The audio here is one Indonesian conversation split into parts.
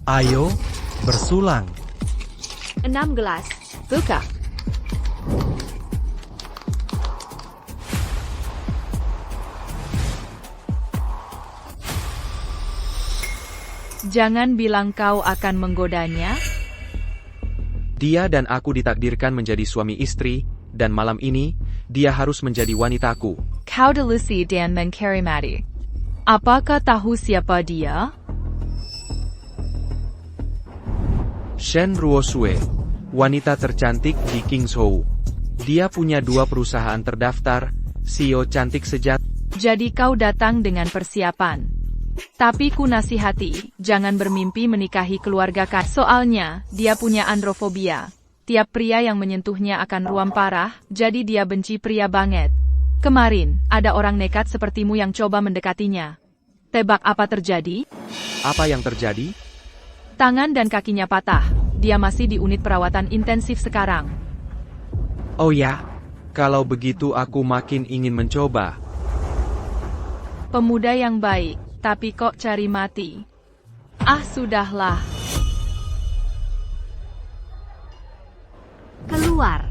Ayo, bersulang. 6 gelas. Buka. Jangan bilang kau akan menggodanya. Dia dan aku ditakdirkan menjadi suami istri, dan malam ini, dia harus menjadi wanitaku. Kau delusi dan mengkarimati. Apakah tahu siapa dia? Shen Ruosue, wanita tercantik di Kingshou. Dia punya 2 perusahaan terdaftar, CEO cantik sejati. Jadi kau datang dengan persiapan. Tapi ku nasihati, jangan bermimpi menikahi keluarga kaya. Soalnya, dia punya androfobia. Tiap pria yang menyentuhnya akan ruam parah, jadi dia benci pria banget. Kemarin, ada orang nekat sepertimu yang coba mendekatinya. Tebak apa terjadi? Apa yang terjadi? Tangan dan kakinya patah. Dia masih di unit perawatan intensif sekarang. Oh ya, kalau begitu aku makin ingin mencoba. Pemuda yang baik, tapi kok cari mati? Ah, sudahlah. Keluar.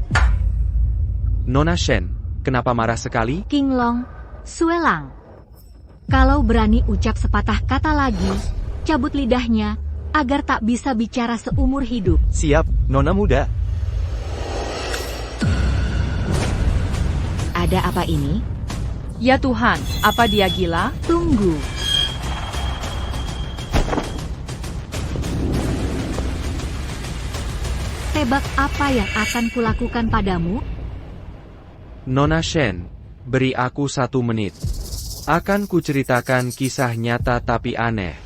Nona Shen, kenapa marah sekali? Qinglong, Suelang. Kalau berani ucap sepatah kata lagi, cabut lidahnya, agar tak bisa bicara seumur hidup. Siap, Nona muda. Ada apa ini? Ya Tuhan, apa dia gila? Tunggu. Tebak apa yang akan kulakukan padamu? Nona Shen, beri aku 1 menit. Akan kuceritakan kisah nyata tapi aneh.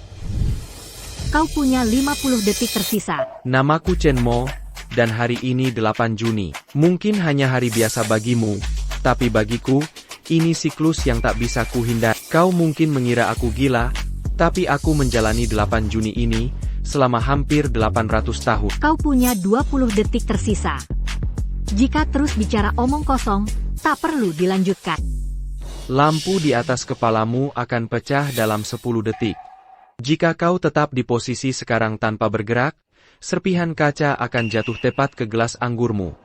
Kau punya 50 detik tersisa. Namaku Chen Mo, dan hari ini 8 Juni. Mungkin hanya hari biasa bagimu, tapi bagiku, ini siklus yang tak bisa kuhindari. Kau mungkin mengira aku gila, tapi aku menjalani 8 Juni ini, selama hampir 800 tahun. Kau punya 20 detik tersisa. Jika terus bicara omong kosong, tak perlu dilanjutkan. Lampu di atas kepalamu akan pecah dalam 10 detik. Jika kau tetap di posisi sekarang tanpa bergerak, serpihan kaca akan jatuh tepat ke gelas anggurmu.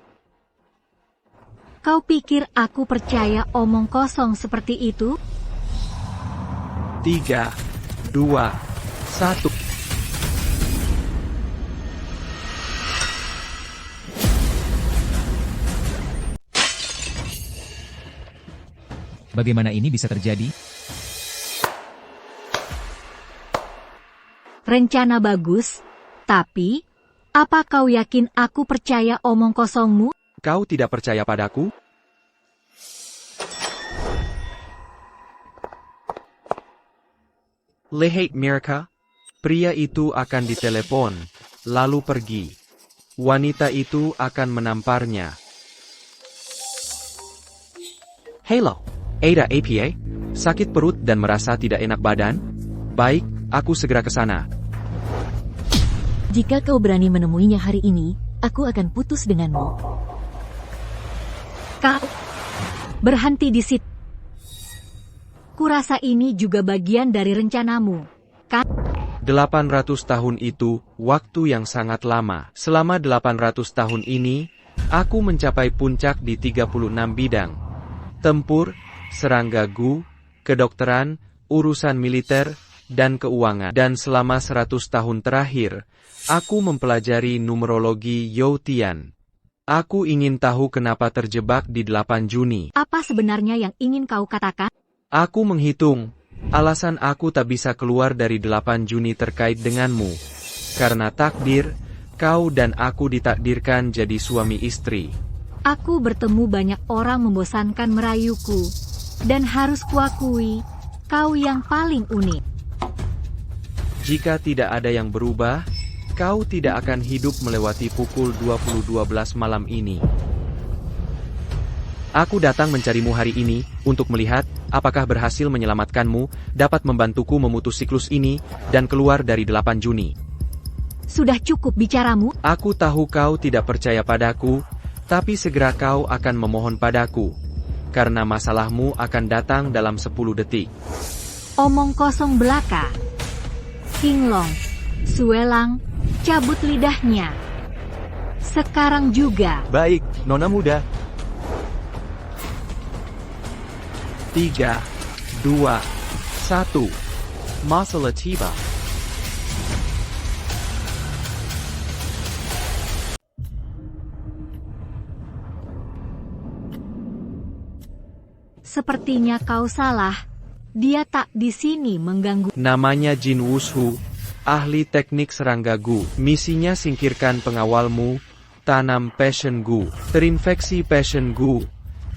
Kau pikir aku percaya omong kosong seperti itu? 3, 2, 1. Bagaimana ini bisa terjadi? Rencana bagus, tapi apa kau yakin aku percaya omong kosongmu? Kau tidak percaya padaku? Lihat Mirka, pria itu akan ditelepon, lalu pergi. Wanita itu akan menamparnya. Halo, Ada APA, sakit perut dan merasa tidak enak badan? Baik, aku segera ke sana. Jika kau berani menemuinya hari ini, aku akan putus denganmu. Kau berhenti di situ. Kurasa ini juga bagian dari rencanamu, kan? 800 tahun itu, waktu yang sangat lama. Selama 800 tahun ini, aku mencapai puncak di 36 bidang. Tempur, serangga gu, kedokteran, urusan militer, dan keuangan. Dan selama 100 tahun terakhir, aku mempelajari numerologi Youtian. Aku ingin tahu kenapa terjebak di 8 Juni. Apa sebenarnya yang ingin kau katakan? Aku menghitung. Alasan aku tak bisa keluar dari 8 Juni terkait denganmu. Karena takdir, kau dan aku ditakdirkan jadi suami istri. Aku bertemu banyak orang membosankan merayuku. Dan harus kuakui, kau yang paling unik. Jika tidak ada yang berubah, kau tidak akan hidup melewati pukul 20.12 malam ini. Aku datang mencarimu hari ini, untuk melihat, apakah berhasil menyelamatkanmu, dapat membantuku memutus siklus ini, dan keluar dari 8 Juni. Sudah cukup bicaramu? Aku tahu kau tidak percaya padaku, tapi segera kau akan memohon padaku. Karena masalahmu akan datang dalam 10 detik. Omong kosong belaka. Qinglong, Suelang, cabut lidahnya. Sekarang juga. Baik, Nona Muda. 3, 2, 1. Masalah tiba. Sepertinya kau salah. Dia tak di sini mengganggu. Namanya Jin Wushu, ahli teknik serangga Gu. Misinya singkirkan pengawalmu, tanam passion Gu. Terinfeksi passion Gu,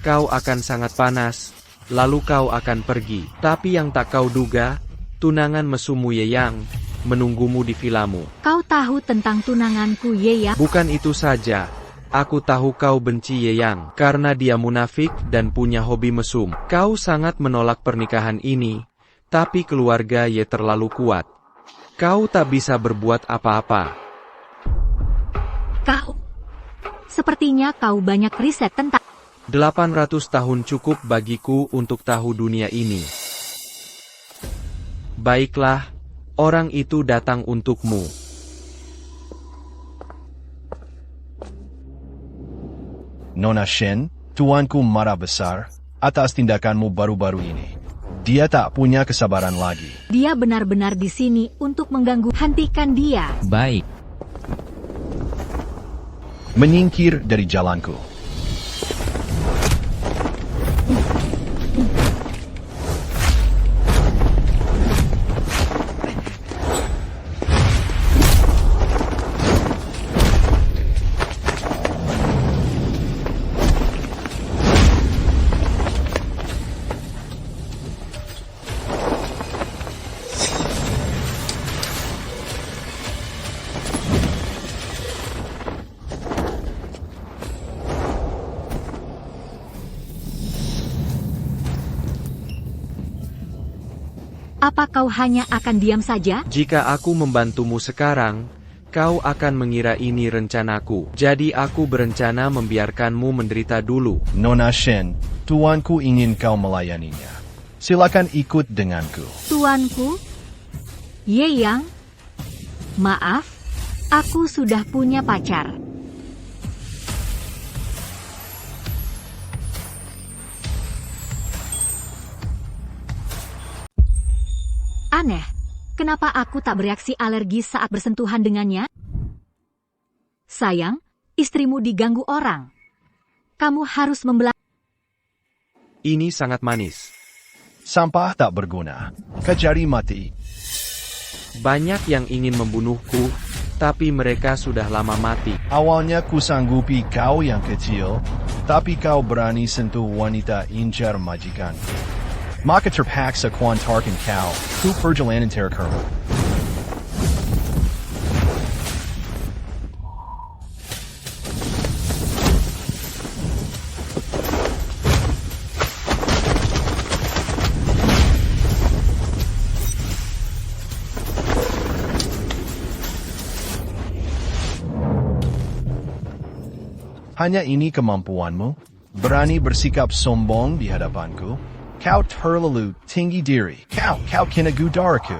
kau akan sangat panas, lalu kau akan pergi. Tapi yang tak kau duga, tunangan mesumu Ye Yang menunggumu di vilamu. Kau tahu tentang tunanganku, Ye Yang? Bukan itu saja, aku tahu kau benci Ye Yang karena dia munafik dan punya hobi mesum. Kau sangat menolak pernikahan ini, tapi keluarga Ye terlalu kuat. Kau tak bisa berbuat apa-apa. Kau. Sepertinya kau banyak riset tentang... 800 tahun cukup bagiku untuk tahu dunia ini. Baiklah, orang itu datang untukmu. Nona Shen, tuanku marah besar atas tindakanmu baru-baru ini. Dia tak punya kesabaran lagi. Dia benar-benar di sini untuk mengganggu. Hentikan dia. Baik. Menyingkir dari jalanku. Apa kau hanya akan diam saja? Jika aku membantumu sekarang, kau akan mengira ini rencanaku. Jadi aku berencana membiarkanmu menderita dulu. Nona Shen, tuanku ingin kau melayaninya. Silakan ikut denganku. Tuanku? Ye Yang? Maaf, aku sudah punya pacar. Aneh, kenapa aku tak bereaksi alergi saat bersentuhan dengannya? Sayang, istrimu diganggu orang. Kamu harus membelah. Ini sangat manis. Sampah tak berguna. Kejari mati. Banyak yang ingin membunuhku, tapi mereka sudah lama mati. Awalnya kusanggupi kau yang kecil, tapi kau berani sentuh wanita incar majikan. Maka terpaksa kuantarkan kau ke perjalanan terkerma. Hanya ini kemampuanmu? Berani bersikap sombong di hadapanku? Kau terlalu tinggi diri. Kau kena gudaraku.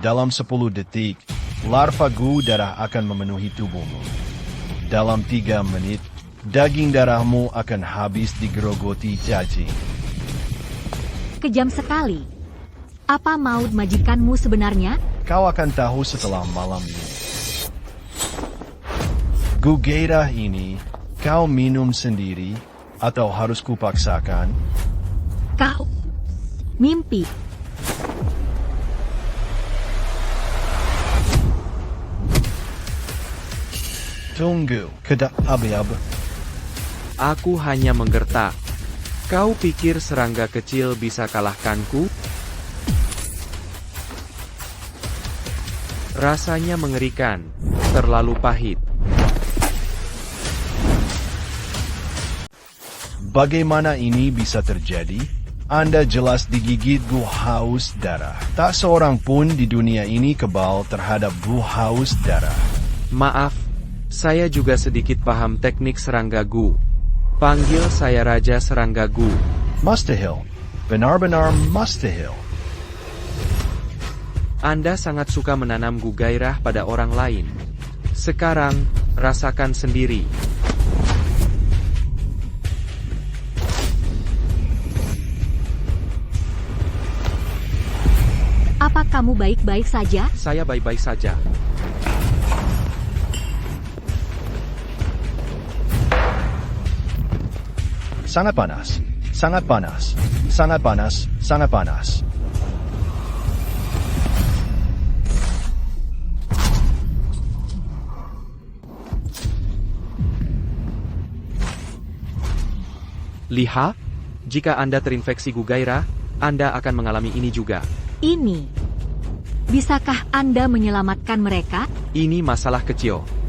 Dalam 10 detik, larva gu darah akan memenuhi tubuhmu. Dalam 3 menit, daging darahmu akan habis digerogoti cacing. Kejam sekali. Apa maut majikanmu sebenarnya? Kau akan tahu setelah malam ini. Gu gairah ini, kau minum sendiri, atau harus kupaksakan? Kau mimpi. Tunggu, kedak abab. Aku hanya menggertak. Kau pikir serangga kecil bisa kalahkanku? Rasanya mengerikan, terlalu pahit. Bagaimana ini bisa terjadi? Anda jelas digigit gu haus darah. Tak seorang pun di dunia ini kebal terhadap gu haus darah. Maaf, saya juga sedikit paham teknik serangga Gu. Panggil saya Raja Serangga Gu. Mustahil. Benar-benar mustahil. Anda sangat suka menanam gairah pada orang lain. Sekarang, rasakan sendiri. Apa kamu baik-baik saja? Saya baik-baik saja. Sangat panas. Sangat panas. Sangat panas. Sangat panas. Lihat, jika Anda terinfeksi gairah, Anda akan mengalami ini juga. Ini. Bisakah Anda menyelamatkan mereka? Ini masalah kecil.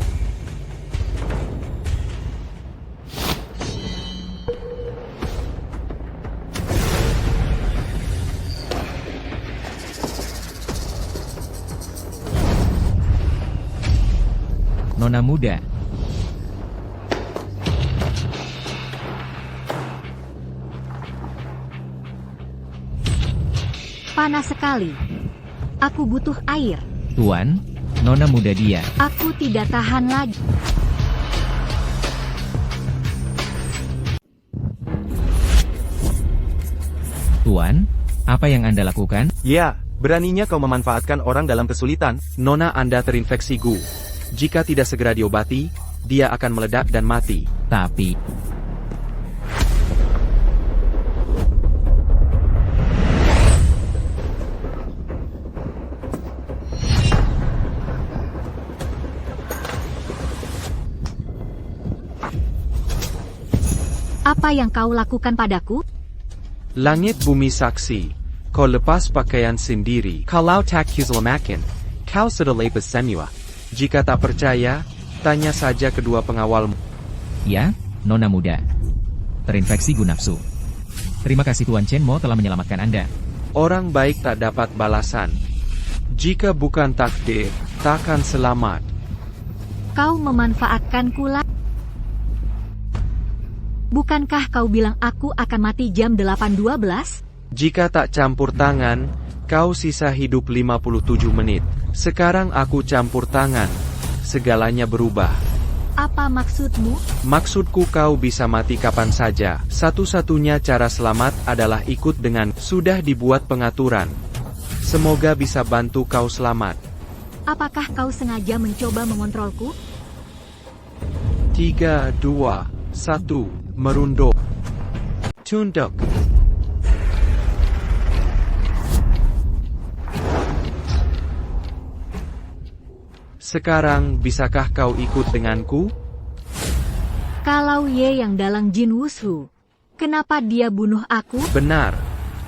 Nona muda. Panas sekali. Aku butuh air. Tuan, Nona muda dia. Aku tidak tahan lagi. Tuan, apa yang Anda lakukan? Ya, beraninya kau memanfaatkan orang dalam kesulitan. Nona Anda terinfeksi GU. Jika tidak segera diobati, dia akan meledak dan mati. Tapi, Apa yang kau lakukan padaku? Langit bumi saksi. Kau lepas pakaian sendiri. Kalau tak keselamakan, kau sudah lepas semua. Jika tak percaya, tanya saja kedua pengawalmu. ya, Nona muda. Terinfeksi gu nafsu. Terima kasih Tuan Chenmo telah menyelamatkan Anda. Orang baik tak dapat balasan. Jika bukan takdir, takkan selamat. Kau memanfaatkanku lah. Bukankah kau bilang aku akan mati jam 8.12? Jika tak campur tangan, kau sisa hidup 57 menit. Sekarang aku campur tangan. Segalanya berubah. Apa maksudmu? Maksudku kau bisa mati kapan saja. Satu-satunya cara selamat adalah ikut dengan sudah dibuat pengaturan. Semoga bisa bantu kau selamat. Apakah kau sengaja mencoba mengontrolku? 3, 2, 1, merunduk. Tunduk. Sekarang, bisakah kau ikut denganku? Kalau Ye yang dalang Jin Wushu, kenapa dia bunuh aku? Benar.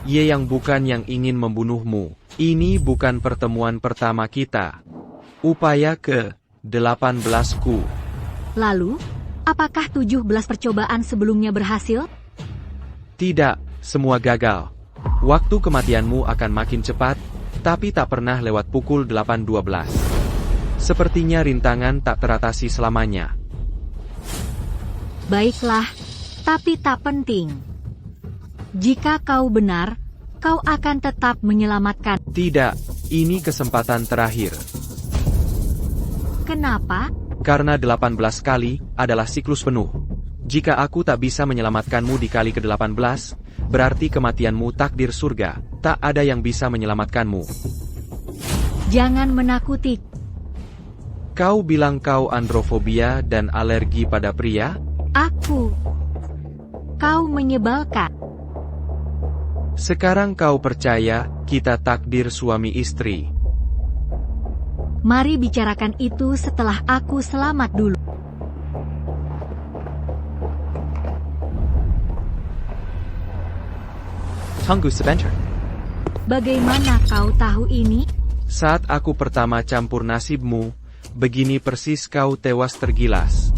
Ye yang bukan yang ingin membunuhmu. Ini bukan pertemuan pertama kita. Upaya ke-18ku. Lalu, apakah 17 percobaan sebelumnya berhasil? Tidak, semua gagal. Waktu kematianmu akan makin cepat, tapi tak pernah lewat pukul 8.12. Sepertinya rintangan tak teratasi selamanya. Baiklah, tapi tak penting. Jika kau benar, kau akan tetap menyelamatkan. Tidak, ini kesempatan terakhir. Kenapa? Karena 18 kali adalah siklus penuh. Jika aku tak bisa menyelamatkanmu di kali ke-18, berarti kematianmu takdir surga. Tak ada yang bisa menyelamatkanmu. Jangan menakuti. Kau bilang kau androfobia dan alergi pada pria? Aku. Kau menyebalkan. Sekarang kau percaya kita takdir suami istri. Mari bicarakan itu setelah aku selamat dulu. Tunggu sebentar. Bagaimana kau tahu ini? Saat aku pertama campur nasibmu, begini persis kau tewas tergilas.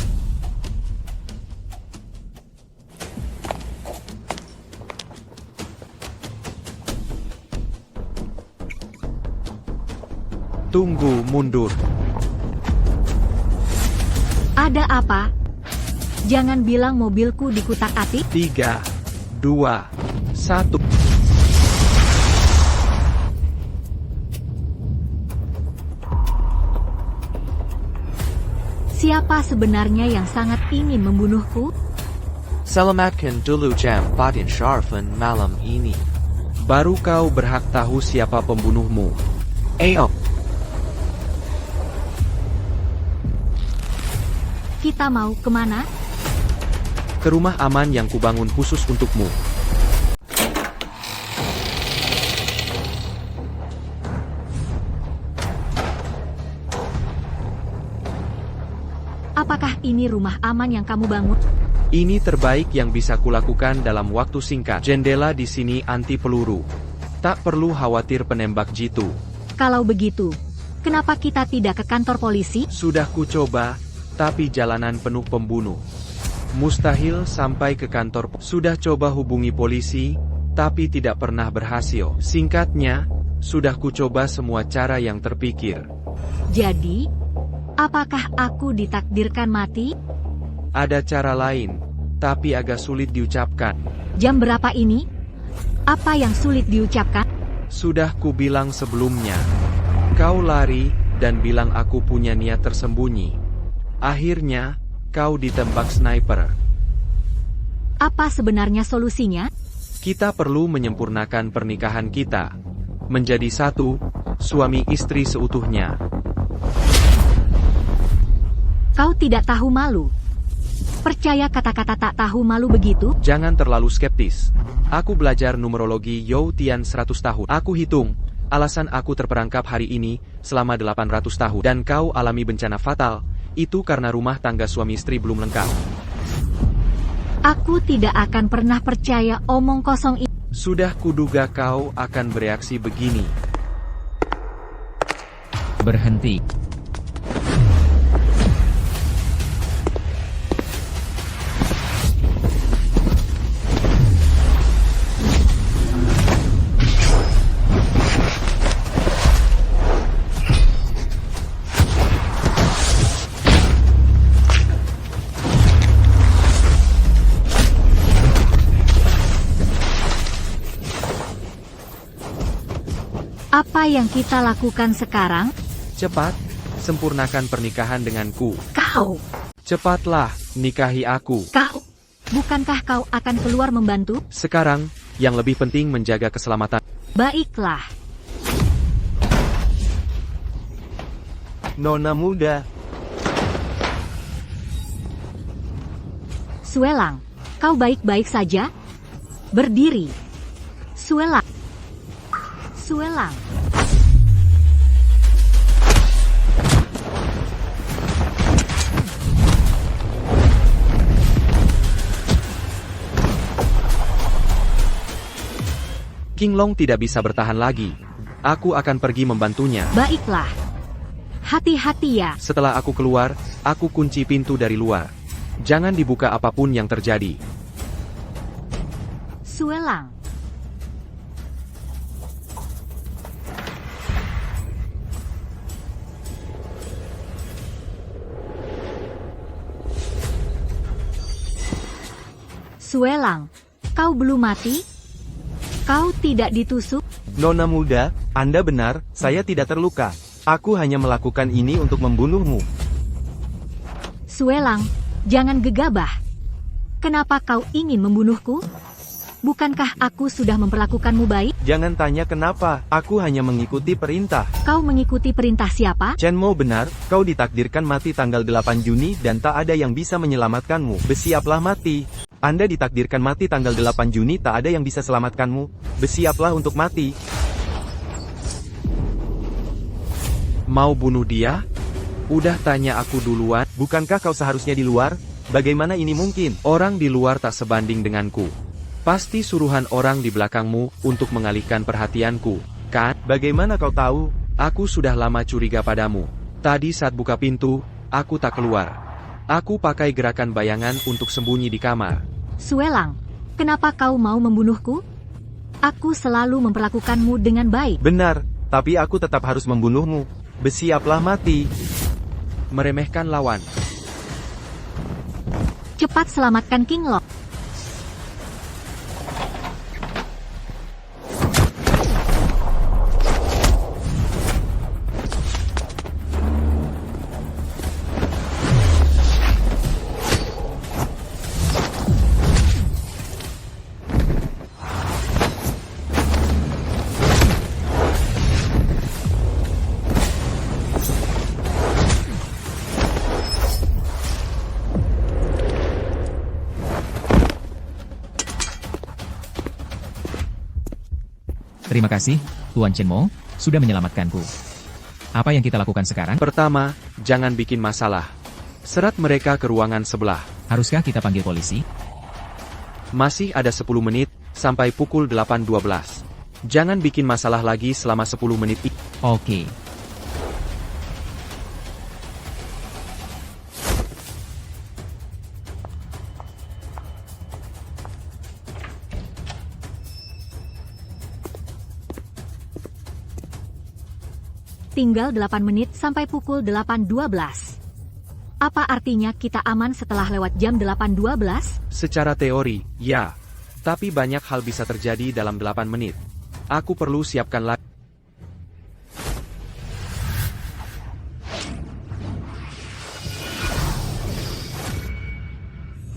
Tunggu mundur. Ada apa? Jangan bilang mobilku dikutak-atik. 3, 2, 1. Siapa sebenarnya yang sangat ingin membunuhku? Selamatkan dulu jam 4 Sharfen malam ini. Baru kau berhak tahu siapa pembunuhmu. Ayo. Kita mau kemana? Ke rumah aman yang kubangun khusus untukmu. Apakah ini rumah aman yang kamu bangun? Ini terbaik yang bisa kulakukan dalam waktu singkat. Jendela di sini anti peluru. Tak perlu khawatir penembak jitu. Kalau begitu, kenapa kita tidak ke kantor polisi? Sudah kucoba, tapi jalanan penuh pembunuh. Mustahil sampai ke kantor. Sudah coba hubungi polisi, tapi tidak pernah berhasil. Singkatnya, sudah kucoba semua cara yang terpikir. Jadi, apakah aku ditakdirkan mati? Ada cara lain, tapi agak sulit diucapkan. Jam berapa ini? Apa yang sulit diucapkan? Sudah kubilang sebelumnya. Kau lari, dan bilang aku punya niat tersembunyi. Akhirnya, kau ditembak sniper. Apa sebenarnya solusinya? Kita perlu menyempurnakan pernikahan kita. Menjadi satu, suami istri seutuhnya. Kau tidak tahu malu. Percaya kata-kata tak tahu malu begitu? Jangan terlalu skeptis. Aku belajar numerologi Yau Tian 100 tahun. Aku hitung, alasan aku terperangkap hari ini, selama 800 tahun. Dan kau alami bencana fatal, itu karena rumah tangga suami istri belum lengkap. Aku tidak akan pernah percaya omong kosong ini. Sudah kuduga kau akan bereaksi begini. Berhenti. Apa yang kita lakukan sekarang? Cepat, sempurnakan pernikahan denganku. Kau, Cepatlah, nikahi aku. kau. Bukankah kau akan keluar membantu? Sekarang, yang lebih penting menjaga keselamatan. Baiklah. Nona muda, Suelang, kau baik-baik saja? Berdiri. Suelang. Suelang. King Long tidak bisa bertahan lagi. Aku akan pergi membantunya. Baiklah. Hati-hati ya. Setelah aku keluar, aku kunci pintu dari luar. Jangan dibuka apapun yang terjadi. Suelang. Suelang, kau belum mati? Kau tidak ditusuk? Nona muda, Anda benar, saya tidak terluka. Aku hanya melakukan ini untuk membunuhmu. Suelang, jangan gegabah. Kenapa kau ingin membunuhku? Bukankah aku sudah memperlakukanmu baik? Jangan tanya kenapa, aku hanya mengikuti perintah. Kau mengikuti perintah siapa? Chen Mo benar, kau ditakdirkan mati tanggal 8 Juni dan tak ada yang bisa menyelamatkanmu. Bersiaplah mati. Anda ditakdirkan mati tanggal 8 Juni, tak ada yang bisa selamatkanmu. Bersiaplah untuk mati. Mau bunuh dia? Udah tanya aku duluan. Bukankah kau seharusnya di luar? Bagaimana ini mungkin? Orang di luar tak sebanding denganku. Pasti suruhan orang di belakangmu untuk mengalihkan perhatianku, kan? Bagaimana kau tahu? Aku sudah lama curiga padamu. Tadi saat buka pintu, aku tak keluar. Aku pakai gerakan bayangan untuk sembunyi di kamar. Suelang, kenapa kau mau membunuhku? Aku selalu memperlakukanmu dengan baik. Benar, tapi aku tetap harus membunuhmu. Bersiaplah mati. Meremehkan lawan. Cepat selamatkan King Long. Terima kasih, Tuan Chenmo, sudah menyelamatkanku. Apa yang kita lakukan sekarang? Pertama, jangan bikin masalah. Serat mereka ke ruangan sebelah. Haruskah kita panggil polisi? Masih ada 10 menit, sampai pukul 8.12. Jangan bikin masalah lagi selama 10 menit. Oke. Tinggal 8 menit sampai pukul 8.12. Apa artinya kita aman setelah lewat jam 8.12? Secara teori, ya. Tapi banyak hal bisa terjadi dalam 8 menit. Aku perlu siapkan lagi.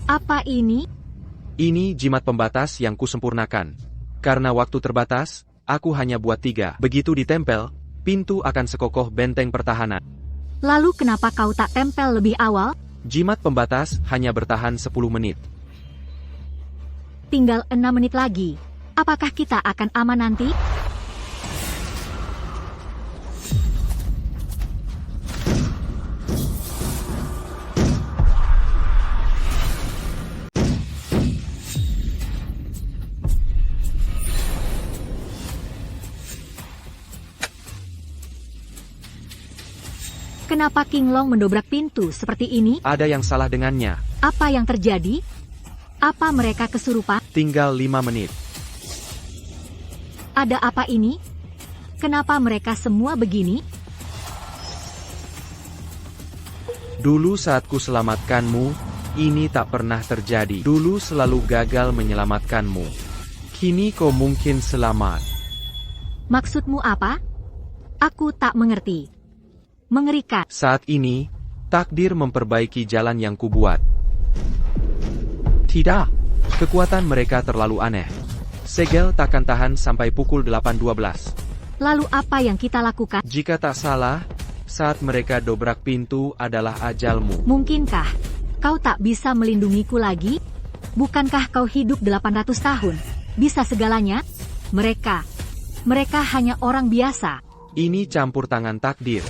Apa ini? Ini jimat pembatas yang kusempurnakan. Karena waktu terbatas, aku hanya buat 3. Begitu ditempel, pintu akan sekokoh benteng pertahanan. Lalu kenapa kau tak tempel lebih awal? Jimat pembatas hanya bertahan 10 menit. Tinggal 6 menit lagi. Apakah kita akan aman nanti? Kenapa King Long mendobrak pintu seperti ini? Ada yang salah dengannya. Apa yang terjadi? Apa mereka kesurupan? Tinggal 5 menit. Ada apa ini? Kenapa mereka semua begini? Dulu saat ku selamatkanmu, ini tak pernah terjadi. Dulu selalu gagal menyelamatkanmu. Kini kau mungkin selamat. Maksudmu apa? Aku tak mengerti. Mengerikan. Saat ini, takdir memperbaiki jalan yang kubuat. Tidak, kekuatan mereka terlalu aneh. Segel takkan tahan sampai pukul 8.12. Lalu apa yang kita lakukan? Jika tak salah, saat mereka dobrak pintu adalah ajalmu. Mungkinkah kau tak bisa melindungiku lagi? Bukankah kau hidup 800 tahun? Bisa segalanya? Mereka hanya orang biasa. Ini campur tangan takdir.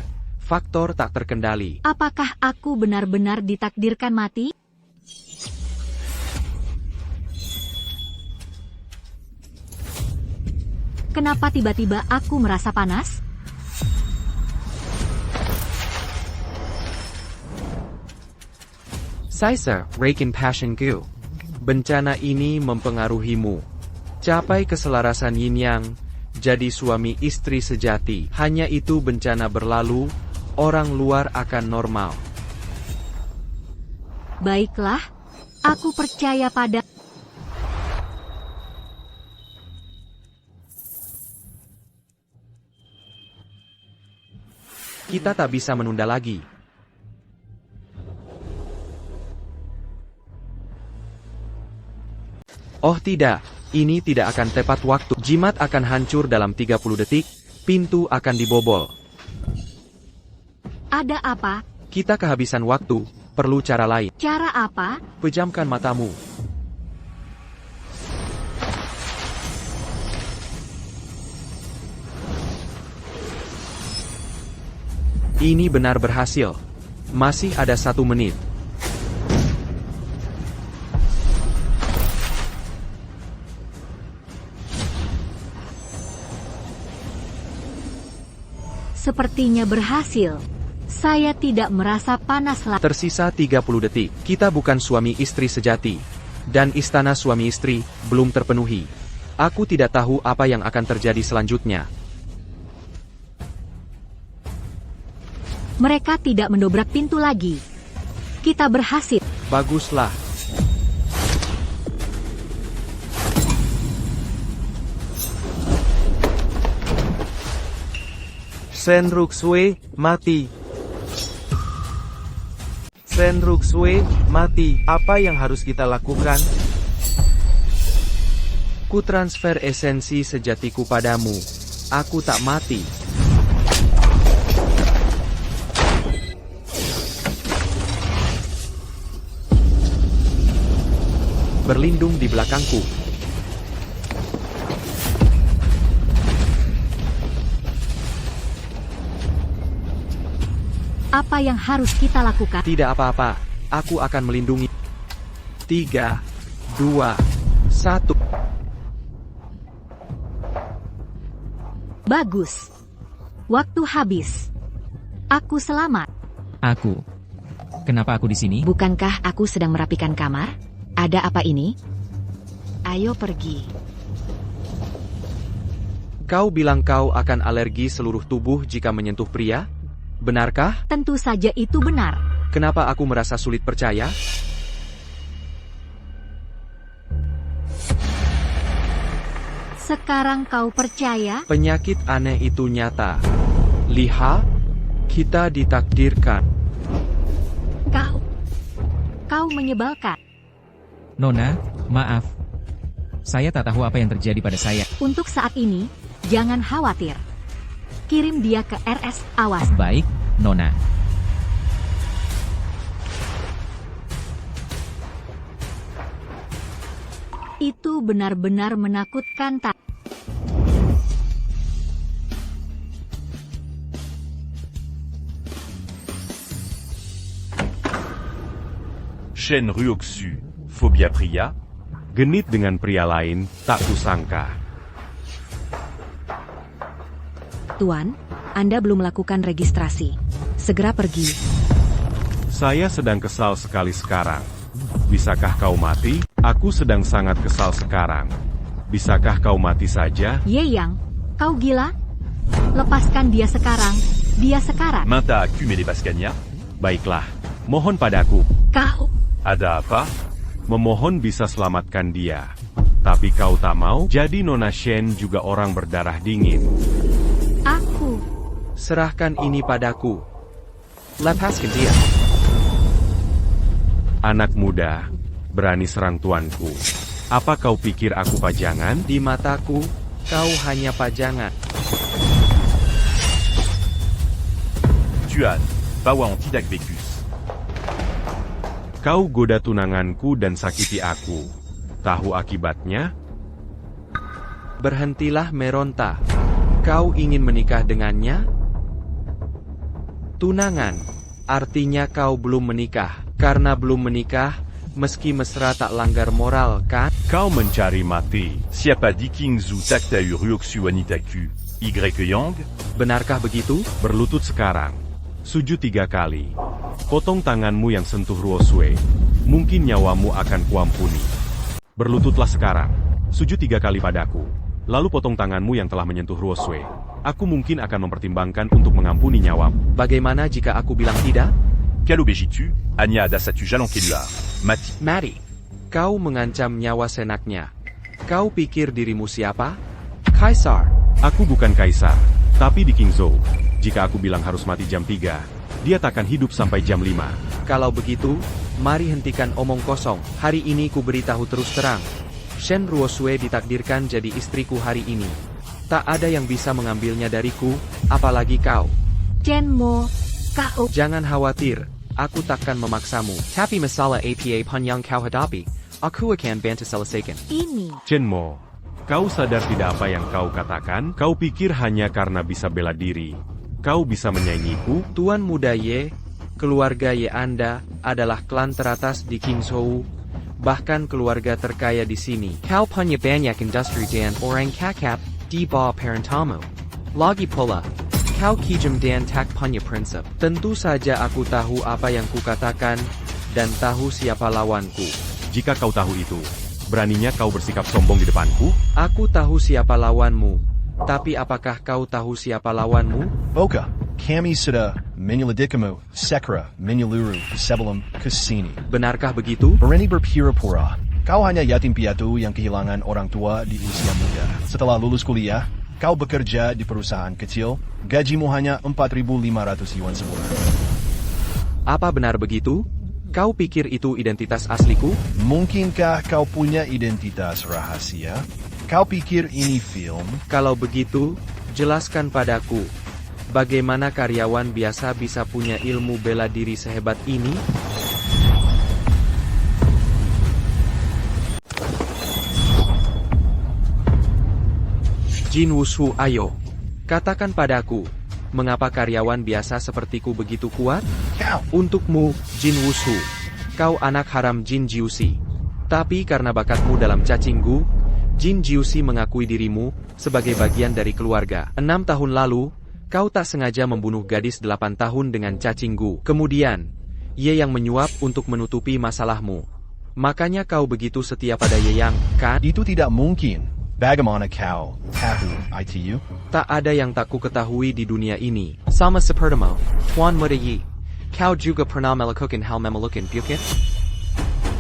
Faktor tak terkendali. Apakah aku benar-benar ditakdirkan mati? Kenapa tiba-tiba aku merasa panas? Caesar, Rakin Passionku. Bencana ini mempengaruhimu. Capai keselarasan yin yang, jadi suami istri sejati. Hanya itu bencana berlalu, orang luar akan normal. Baiklah, aku percaya pada... Kita tak bisa menunda lagi. Oh tidak, ini tidak akan tepat waktu. Jimat akan hancur dalam 30 detik, pintu akan dibobol. Ada apa? Kita kehabisan waktu, perlu cara lain. Cara apa? Pejamkan matamu. Ini benar berhasil. Masih ada 1 menit. Sepertinya berhasil. Saya tidak merasa panas lagi. Tersisa 30 detik. Kita bukan suami istri sejati. Dan istana suami istri belum terpenuhi. Aku tidak tahu apa yang akan terjadi selanjutnya. Mereka tidak mendobrak pintu lagi. Kita berhasil. Baguslah. Shen Ruxue, mati. Shen Ruxue, mati. Apa yang harus kita lakukan? Ku transfer esensi sejatiku padamu. Aku tak mati. Berlindung di belakangku. Apa yang harus kita lakukan? Tidak apa-apa, aku akan melindungi. 3, 2, 1. Bagus. Waktu habis. Aku selamat. Aku. Kenapa aku di sini? Bukankah aku sedang merapikan kamar? Ada apa ini? Ayo pergi. Kau bilang kau akan alergi seluruh tubuh jika menyentuh pria? Benarkah? Tentu saja itu benar. Kenapa aku merasa sulit percaya? Sekarang kau percaya? Penyakit aneh itu nyata. Lihat, kita ditakdirkan. Kau menyebalkan. Nona, maaf. Saya tak tahu apa yang terjadi pada saya. Untuk saat ini, jangan khawatir. Kirim dia ke RS, awas. Baik, Nona. Itu benar-benar menakutkan, tak? Shen Ryoksu, fobia pria? Genit dengan pria lain, tak kusangka. Tuan, Anda belum melakukan registrasi. Segera pergi. Saya sedang kesal sekali sekarang. Bisakah kau mati? Aku sedang sangat kesal sekarang. Bisakah kau mati saja? Ye Yang, kau gila? Lepaskan dia sekarang. Dia sekarang. Minta aku Medebascania? Baiklah, mohon padaku. Kau. Ada apa? Memohon bisa selamatkan dia. Tapi kau tak mau? Jadi Nona Shen juga orang berdarah dingin. Aku. Serahkan ini padaku. Lepaskan dia. Anak muda, berani serang tuanku. Apa kau pikir aku pajangan? Di mataku, kau hanya pajangan. Tuan, bawa Antidac Becus. Kau goda tunanganku dan sakiti aku. Tahu akibatnya? Berhentilah meronta. Kau ingin menikah dengannya? Tunangan, artinya kau belum menikah. Karena belum menikah, meski mesra tak langgar moral, kan? Kau mencari mati. Siapa di King Zhu Takta Ryoksu Wanitaku? Y Yang? Benarkah begitu? Berlutut sekarang. Sujud 3 kali. Potong tanganmu yang sentuh Ruosue. Mungkin nyawamu akan kuampuni. Berlututlah sekarang. Sujud 3 kali padaku. Lalu potong tanganmu yang telah menyentuh Ruosue. Aku mungkin akan mempertimbangkan untuk mengampuni nyawamu. Bagaimana jika aku bilang tidak? Quel obéis-tu? Anya Adasatu Jalon Keluar. Mati. Mari. Kau mengancam nyawa senaknya. Kau pikir dirimu siapa? Kaisar. Aku bukan kaisar, tapi di Kingzhou. Jika aku bilang harus mati jam 3, dia takkan hidup sampai jam 5. Kalau begitu, mari hentikan omong kosong. Hari ini ku beritahu terus terang. Shen Ruosue ditakdirkan jadi istriku hari ini. Tak ada yang bisa mengambilnya dariku, apalagi kau. Chenmo, kau. Jangan khawatir, aku takkan memaksamu. Tapi masalah APA Panyang kau hadapi, aku akan bantu selesaikan. Ini. Chenmo, kau sadar tidak apa yang kau katakan? Kau pikir hanya karena bisa bela diri, kau bisa menyaingiku? Tuan muda Ye, keluarga Ye Anda adalah klan teratas di Kingzhou, bahkan keluarga terkaya di sini. Kau punya banyak industri dan orang kakap di bawah parentamu. Lagi pula, kau kijam dan tak punya prinsip. Tentu saja aku tahu apa yang kukatakan, dan tahu siapa lawanku. Jika kau tahu itu, beraninya kau bersikap sombong di depanku? Aku tahu siapa lawanmu, tapi apakah kau tahu siapa lawanmu? Boka, kami sudah menyelidikmu, Sekra, menyeluru, sebelum kesini. Benarkah begitu? Berani berpura-pura. Kau hanya yatim piatu yang kehilangan orang tua di usia muda. Setelah lulus kuliah, kau bekerja di perusahaan kecil, gajimu hanya 4.500 yuan sebulan. Apa benar begitu? Kau pikir itu identitas asliku? Mungkinkah kau punya identitas rahasia? Kau pikir ini film? Kalau begitu, jelaskan padaku. Bagaimana karyawan biasa bisa punya ilmu bela diri sehebat ini? Jin Wushu, ayo. Katakan padaku, mengapa karyawan biasa sepertiku begitu kuat? Count. Untukmu, Jin Wushu, kau anak haram Jin Jiusi. Tapi karena bakatmu dalam cacing gu, Jin Jiusi mengakui dirimu sebagai bagian dari keluarga. 6 tahun lalu, kau tak sengaja membunuh gadis 8 tahun dengan cacing gu. Kemudian, Ye yang menyuap untuk menutupi masalahmu. Makanya kau begitu setia pada Ye Yang, kan? Itu tidak mungkin. Bagaimana kau tahu itu? Tak ada yang tak ku ketahui di dunia ini. Sama seperti Tuan Muda Yi. Kau juga pernah melakukan hal memalukan bukan?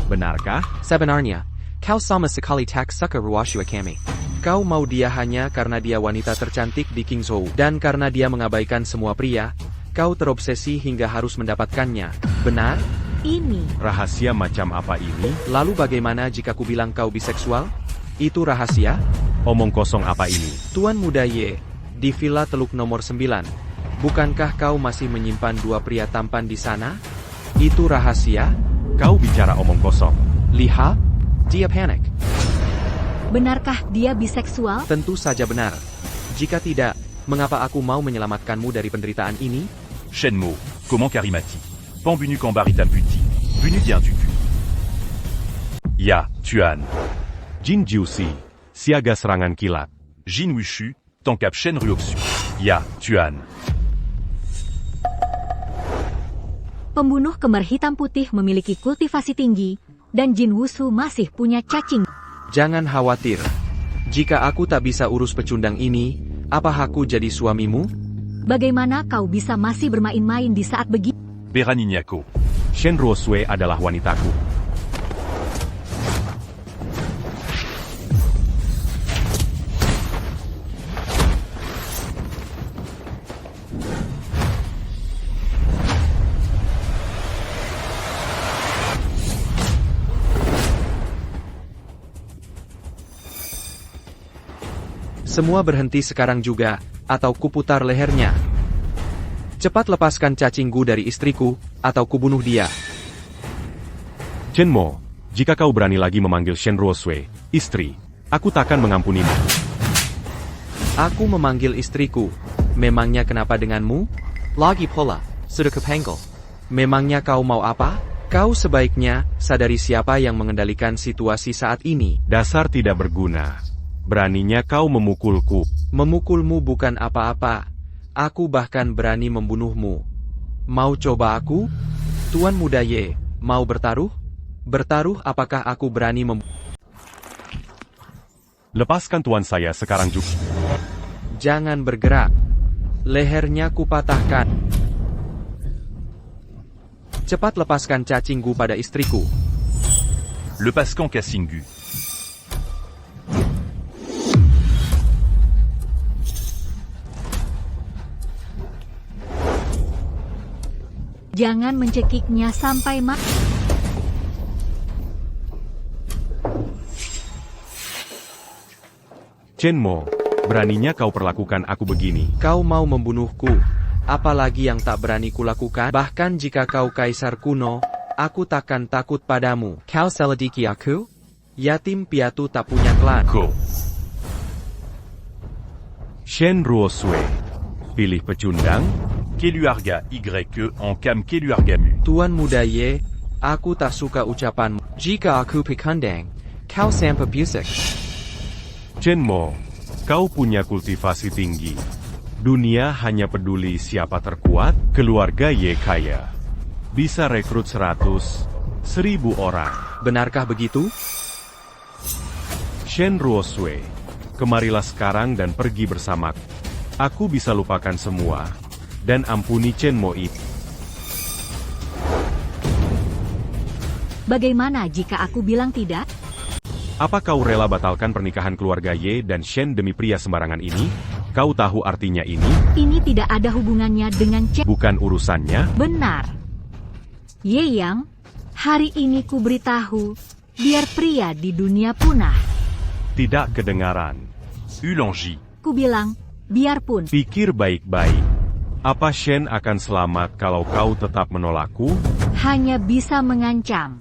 Benarkah? Sebenarnya, kau sama sekali tak suka Ruoshua kami. Kau mau dia hanya karena dia wanita tercantik di Qingzhou. Dan karena dia mengabaikan semua pria, kau terobsesi hingga harus mendapatkannya. Benar? Ini. Rahasia macam apa ini? Lalu bagaimana jika ku bilang kau biseksual? Itu rahasia? Omong kosong apa ini? Tuan Muda Ye, di Villa Teluk nomor 9. Bukankah kau masih menyimpan 2 pria tampan di sana? Itu rahasia? Kau bicara omong kosong. Lihat, dia panik. Benarkah dia biseksual? Tentu saja benar. Jika tidak, mengapa aku mau menyelamatkanmu dari penderitaan ini? Shenmo, comment Karimati? Pambunu Kambarita Puti. Venu bien du cul. Ya, Tuan. Jin Jiusi, siaga serangan kilat. Jin Wushu, tangkap Shen Ruoxu. Ya, Tuan. Pembunuh kembar hitam putih memiliki kultivasi tinggi, dan Jin Wushu masih punya cacing. Jangan khawatir. Jika aku tak bisa urus pecundang ini, apa aku jadi suamimu? Bagaimana kau bisa masih bermain-main di saat begitu? Beraninyako. Shen Ruosue adalah wanitaku. Semua berhenti sekarang juga, atau kuputar lehernya. Cepat lepaskan cacingku dari istriku, atau kubunuh dia. Chenmo, jika kau berani lagi memanggil Shen Ruosue, istri, aku takkan mengampunimu. Aku memanggil istriku. Memangnya kenapa denganmu? Lagi pula, sudah kepenggel. Memangnya kau mau apa? Kau sebaiknya sadari siapa yang mengendalikan situasi saat ini. Dasar tidak berguna. Beraninya kau memukulku. Memukulmu bukan apa-apa. Aku bahkan berani membunuhmu. Mau coba aku? Tuan Muda Ye, mau bertaruh? Bertaruh apakah aku berani Lepaskan tuan saya sekarang juga. Jangan bergerak. Lehernya kupatahkan. Cepat lepaskan cacingku pada istriku. Lepaskan Kasingu. Jangan mencekiknya sampai mati. Chenmo, beraninya kau perlakukan aku begini. Kau mau membunuhku. Apalagi yang tak berani kulakukan. Bahkan jika kau kaisar kuno, aku takkan takut padamu. Kau selidiki aku? Yatim piatu tak punya klan. Ko. Shen Ruosue, pilih pecundang. Keluarga YE en Kam Keluargamu. Tuan Muda Ye, aku tak suka ucapanmu. Jika aku pikandang, kau sampai busuk. Chenmo, kau punya kultivasi tinggi. Dunia hanya peduli siapa terkuat, keluarga Ye kaya. Bisa rekrut 100, 1000 orang. Benarkah begitu? Shen Ruosue, kemarilah sekarang dan pergi bersamaku. Aku bisa lupakan semua. Dan ampuni Chenmo itu. Bagaimana jika aku bilang tidak? Apa kau rela batalkan pernikahan keluarga Ye dan Shen demi pria sembarangan ini? Kau tahu artinya ini? Ini tidak ada hubungannya dengan Bukan urusannya. Benar. Ye Yang, hari ini ku beritahu, biar pria di dunia punah. Tidak kedengaran. Ulangi. Ku bilang, biarpun. Pikir baik-baik. Apa Shen akan selamat kalau kau tetap menolakku? Hanya bisa mengancam.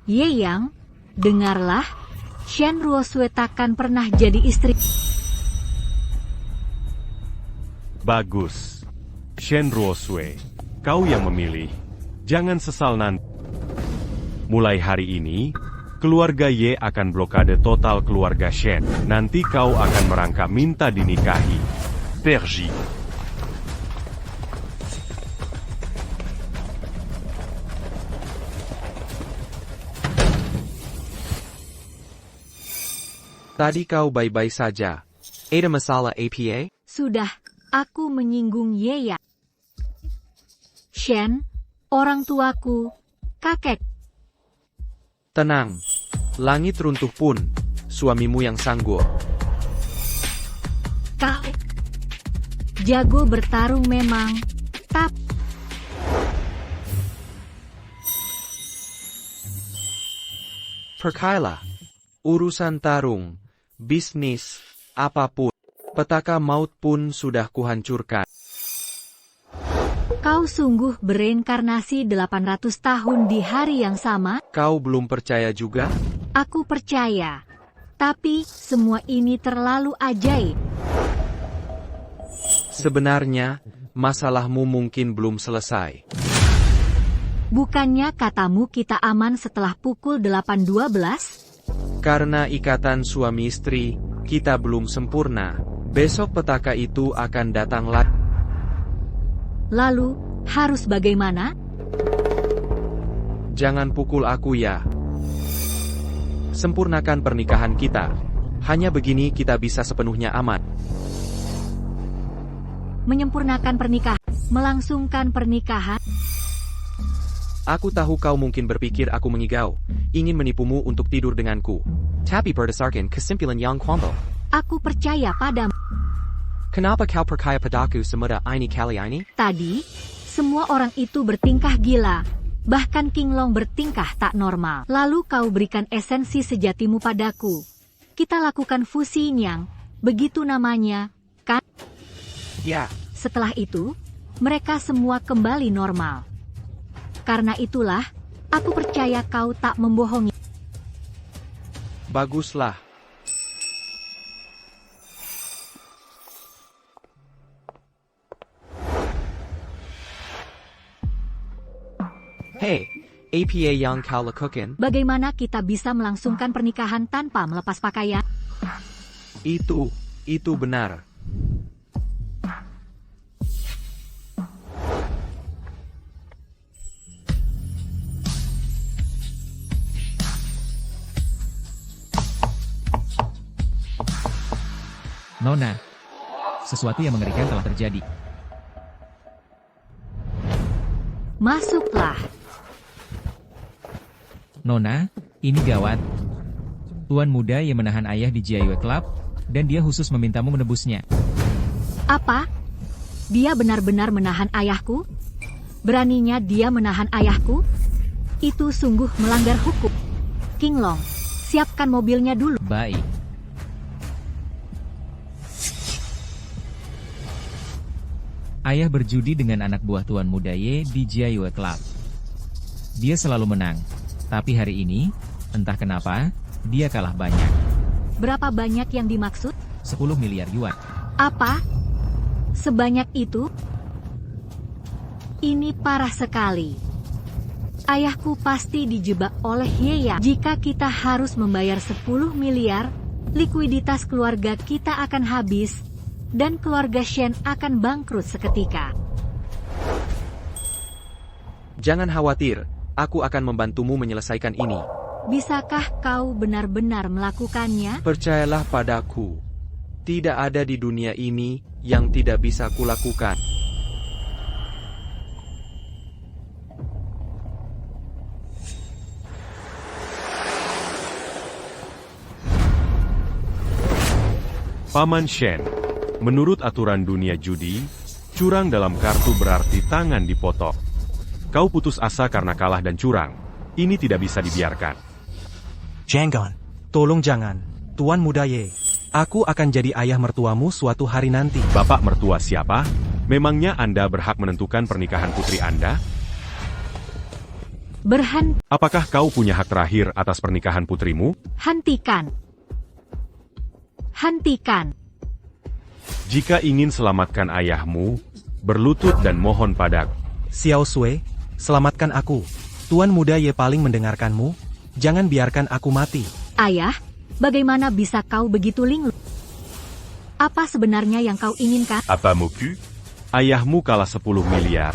Ye Yang, dengarlah, Shen Ruosue takkan pernah jadi istri. Bagus. Shen Ruosui, kau yang memilih. Jangan sesal nanti. Mulai hari ini, keluarga Ye akan blokade total keluarga Shen. Nanti kau akan merangkak minta dinikahi. Perji. Tadi kau baik-baik saja. Ada masalah APA? Sudah, aku menyinggung Ye ya. Shen, orang tuaku, kakek. Tenang. Langit runtuh pun, suamimu yang sanggup. Kau jago bertarung memang, tapi Perkailah. Urusan tarung, bisnis, apapun. Petaka maut pun sudah kuhancurkan. kau sungguh bereinkarnasi 800 tahun di hari yang sama? Kau belum percaya juga? Aku percaya. Tapi, semua ini terlalu ajaib. Sebenarnya, masalahmu mungkin belum selesai. Bukannya katamu kita aman setelah pukul 8.12? Karena ikatan suami istri, kita belum sempurna. Besok petaka itu akan datang lagi. Lalu, harus bagaimana? Jangan pukul aku ya. Sempurnakan pernikahan kita. Hanya begini kita bisa sepenuhnya aman. Menyempurnakan pernikahan, melangsungkan pernikahan. Aku tahu kau mungkin berpikir aku mengigau, ingin menipumu untuk tidur denganku. Tapi berdasarkan kesimpulan yang kumpul. Aku percaya padamu. Kenapa kau percaya padaku semudah ini kali ini? Tadi, semua orang itu bertingkah gila. Bahkan King Long bertingkah tak normal. Lalu kau berikan esensi sejatimu padaku. Kita lakukan fusi Nyang. Begitu namanya, kan? Ya, Setelah itu, mereka semua kembali normal. Karena itulah, aku percaya kau tak membohongi. baguslah. Hey, APA yang kau lakukan? Bagaimana kita bisa melangsungkan pernikahan tanpa melepas pakaian? Itu benar. Nona, sesuatu yang mengerikan telah terjadi. Masuklah. Nona, ini gawat. Tuan muda yang menahan ayah di Jiayue Club, dan dia khusus memintamu menebusnya. Apa? Dia benar-benar menahan ayahku? Beraninya dia menahan ayahku? Itu sungguh melanggar hukum. King Long, siapkan mobilnya dulu. Baik. Ayah berjudi dengan anak buah Tuan Muda Ye di Jiayue Club. Dia selalu menang. Tapi hari ini, entah kenapa, dia kalah banyak. Berapa banyak yang dimaksud? 10 miliar yuan. Apa? Sebanyak itu? Ini parah sekali. Ayahku pasti dijebak oleh Yeya. Jika kita harus membayar 10 miliar, likuiditas keluarga kita akan habis, dan keluarga Shen akan bangkrut seketika. Jangan khawatir, aku akan membantumu menyelesaikan ini. Bisakah kau benar-benar melakukannya? Percayalah padaku. Tidak ada di dunia ini yang tidak bisa kulakukan. Paman Shen, menurut aturan dunia judi, curang dalam kartu berarti tangan dipotong. Kau putus asa karena kalah dan curang. Ini tidak bisa dibiarkan. Jangan, tolong jangan. Tuan Muda Ye, aku akan jadi ayah mertuamu suatu hari nanti. Bapak mertua siapa? Memangnya Anda berhak menentukan pernikahan putri Anda? Apakah kau punya hak terakhir atas pernikahan putrimu? Hentikan. Hentikan. Jika ingin selamatkan ayahmu, berlutut dan mohon padaku. Xiao Sui, selamatkan aku. Tuan Muda Ye paling mendengarkanmu. Jangan biarkan aku mati. Ayah, bagaimana bisa kau begitu linglung? Apa sebenarnya yang kau inginkan? Apa moku? Ayahmu kalah 10 miliar.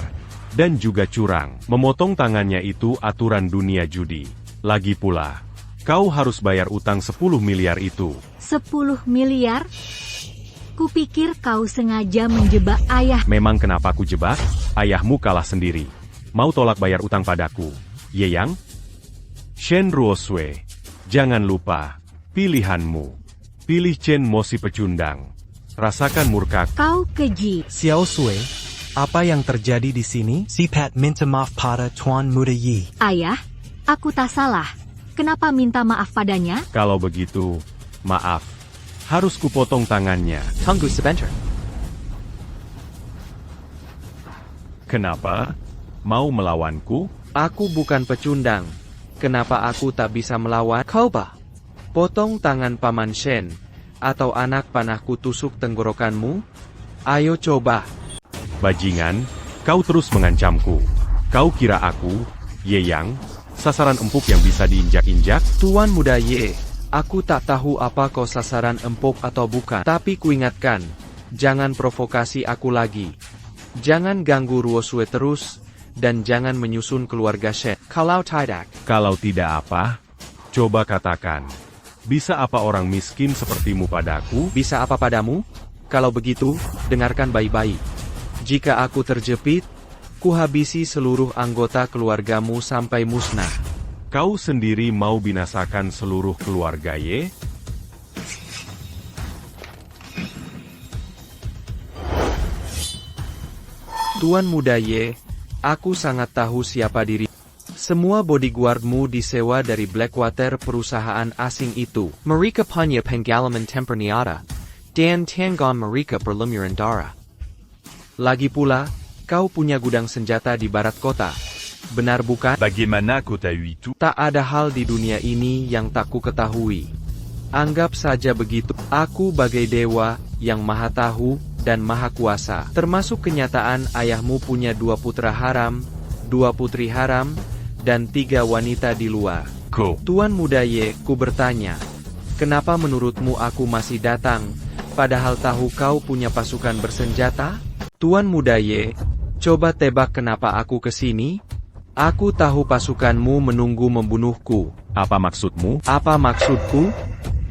Dan juga curang. Memotong tangannya itu aturan dunia judi. Lagi pula, kau harus bayar utang 10 miliar itu. 10 miliar? Kupikir kau sengaja menjebak ayah. Memang kenapa aku jebak? Ayahmu kalah sendiri. Mau tolak bayar utang padaku, Ye Yang? Shen Ruosui, jangan lupa, pilihanmu. Pilih Chen Mo si pecundang. Rasakan murka. Kau keji. Xiao Sui, apa yang terjadi di sini? Si Pat minta maaf pada Tuan Muda Ye. Ayah, aku tak salah. Kenapa minta maaf padanya? Kalau begitu, maaf. Harus kupotong tangannya. Tunggu sebentar. Kenapa? Mau melawanku? Aku bukan pecundang. Kenapa aku tak bisa melawan? Koba. Potong tangan Paman Shen. Atau anak panahku tusuk tenggorokanmu? Ayo coba. Bajingan, kau terus mengancamku. Kau kira aku, Ye Yang, sasaran empuk yang bisa diinjak-injak? Tuan Muda Ye, aku tak tahu apa kau sasaran empuk atau bukan. Tapi kuingatkan, jangan provokasi aku lagi. Jangan ganggu Ruosui terus. Dan jangan menyusun keluarga Shen. Kalau tidak. Kalau tidak apa? Coba katakan. Bisa apa orang miskin sepertimu padaku? Bisa apa padamu? Kalau begitu, dengarkan baik-baik. Jika aku terjepit, kuhabisi seluruh anggota keluargamu sampai musnah. Kau sendiri mau binasakan seluruh keluarga Ye? Tuan Muda Ye, aku sangat tahu siapa diri. Semua bodyguardmu disewa dari Blackwater perusahaan asing itu. Mereka punya pengalaman temperniata. Dan tanggung mereka perlumuran darah. Lagi pula, kau punya gudang senjata di barat kota. Benar bukan? Bagaimana kau tahu itu? Tak ada hal di dunia ini yang tak ku ketahui. Anggap saja begitu. Aku bagai dewa yang maha tahu dan maha kuasa. Termasuk kenyataan ayahmu punya 2 putra haram, 2 putri haram, dan 3 wanita di luar. Tuan Muda Ye, ku bertanya, kenapa menurutmu aku masih datang, padahal tahu kau punya pasukan bersenjata? Tuan Muda Ye, coba tebak kenapa aku kesini? Aku tahu pasukanmu menunggu membunuhku. Apa maksudmu? Apa maksudku?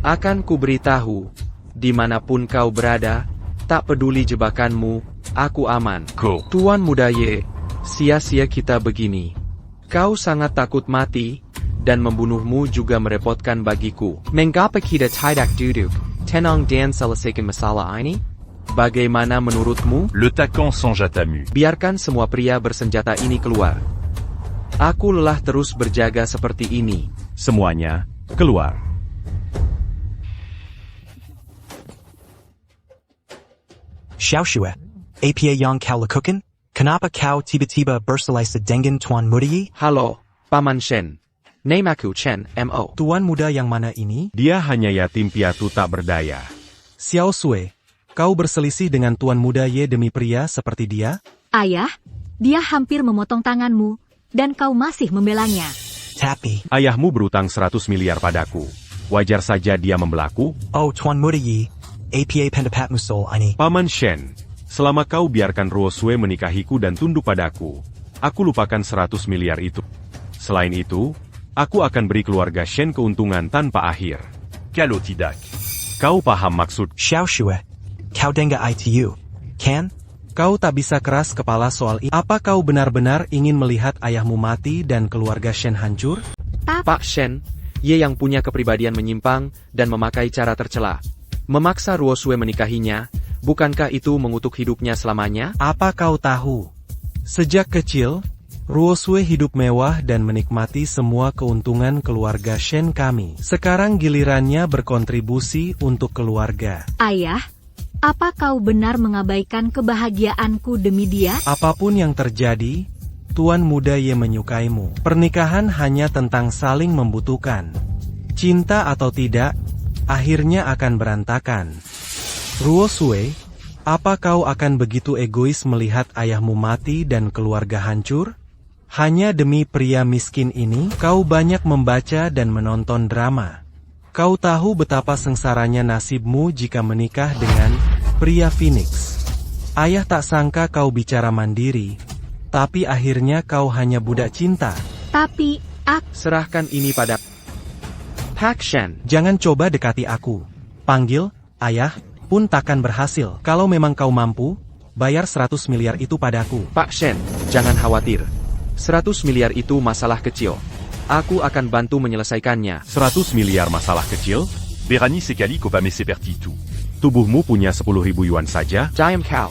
Akan ku beritahu, dimanapun kau berada, tak peduli jebakanmu, aku aman. Tuan Muda Ye, sia-sia kita begini. Kau sangat takut mati, dan membunuhmu juga merepotkan bagiku. Mengapa kita tidak duduk, tenang dan selesaikan masalah ini? Bagaimana menurutmu? Le taquant songe à ta mue. Biarkan semua pria bersenjata ini keluar. Aku lelah terus berjaga seperti ini. Semuanya, keluar. Xiao Shui, apa yang kau lakukan? Kenapa kau tiba-tiba berselesai dengan Tuan Muda Ye? Halo, Paman Shen. Namaku Chen Mo. Tuan muda yang mana ini? Dia hanya yatim piatu tak berdaya. Xiao Sui, kau berselisih dengan Tuan Muda Ye demi pria seperti dia? Ayah, dia hampir memotong tanganmu, dan kau masih membelanya. Tapi, Ayahmu berutang 100 miliar padaku. Wajar saja dia membelaku. oh Tuan Muda Ye, apa pendapatmu soal ini? Paman Shen, selama kau biarkan Ruosui menikahiku dan tunduk padaku, aku lupakan 100 miliar itu. Selain itu, aku akan beri keluarga Shen keuntungan tanpa akhir. Kalau tidak. Kau paham maksud? Xiao Shui, kau dengar itu, kan? Kau tak bisa keras kepala soal ini. Apa kau benar-benar ingin melihat ayahmu mati dan keluarga Shen hancur? Pak Shen, Ye yang punya kepribadian menyimpang dan memakai cara tercela. Memaksa Ruosui menikahinya, bukankah itu mengutuk hidupnya selamanya? Apa kau tahu? Sejak kecil, Ruosui hidup mewah dan menikmati semua keuntungan keluarga Shen kami. Sekarang gilirannya berkontribusi untuk keluarga. Ayah, apa kau benar mengabaikan kebahagiaanku demi dia? Apapun yang terjadi, Tuan Muda Ye menyukaimu. Pernikahan hanya tentang saling membutuhkan. Cinta atau tidak, akhirnya akan berantakan. Ruosui, Apa kau akan begitu egois melihat ayahmu mati dan keluarga hancur? Hanya demi pria miskin ini, kau banyak membaca dan menonton drama. Kau tahu betapa sengsaranya nasibmu jika menikah dengan pria Phoenix. Ayah tak sangka kau bicara mandiri, tapi akhirnya kau hanya budak cinta. Tapi, Serahkan ini pada Pak Shen. Jangan coba dekati aku. Panggil, ayah, pun takkan berhasil. Kalau memang kau mampu, bayar 100 miliar itu padaku. Pak Shen, jangan khawatir. 100 miliar itu masalah kecil. Aku akan bantu menyelesaikannya. 100 miliar masalah kecil? Berani sekali kau pamer seperti itu. Tubuhmu punya 10.000 yuan saja? Diam kau.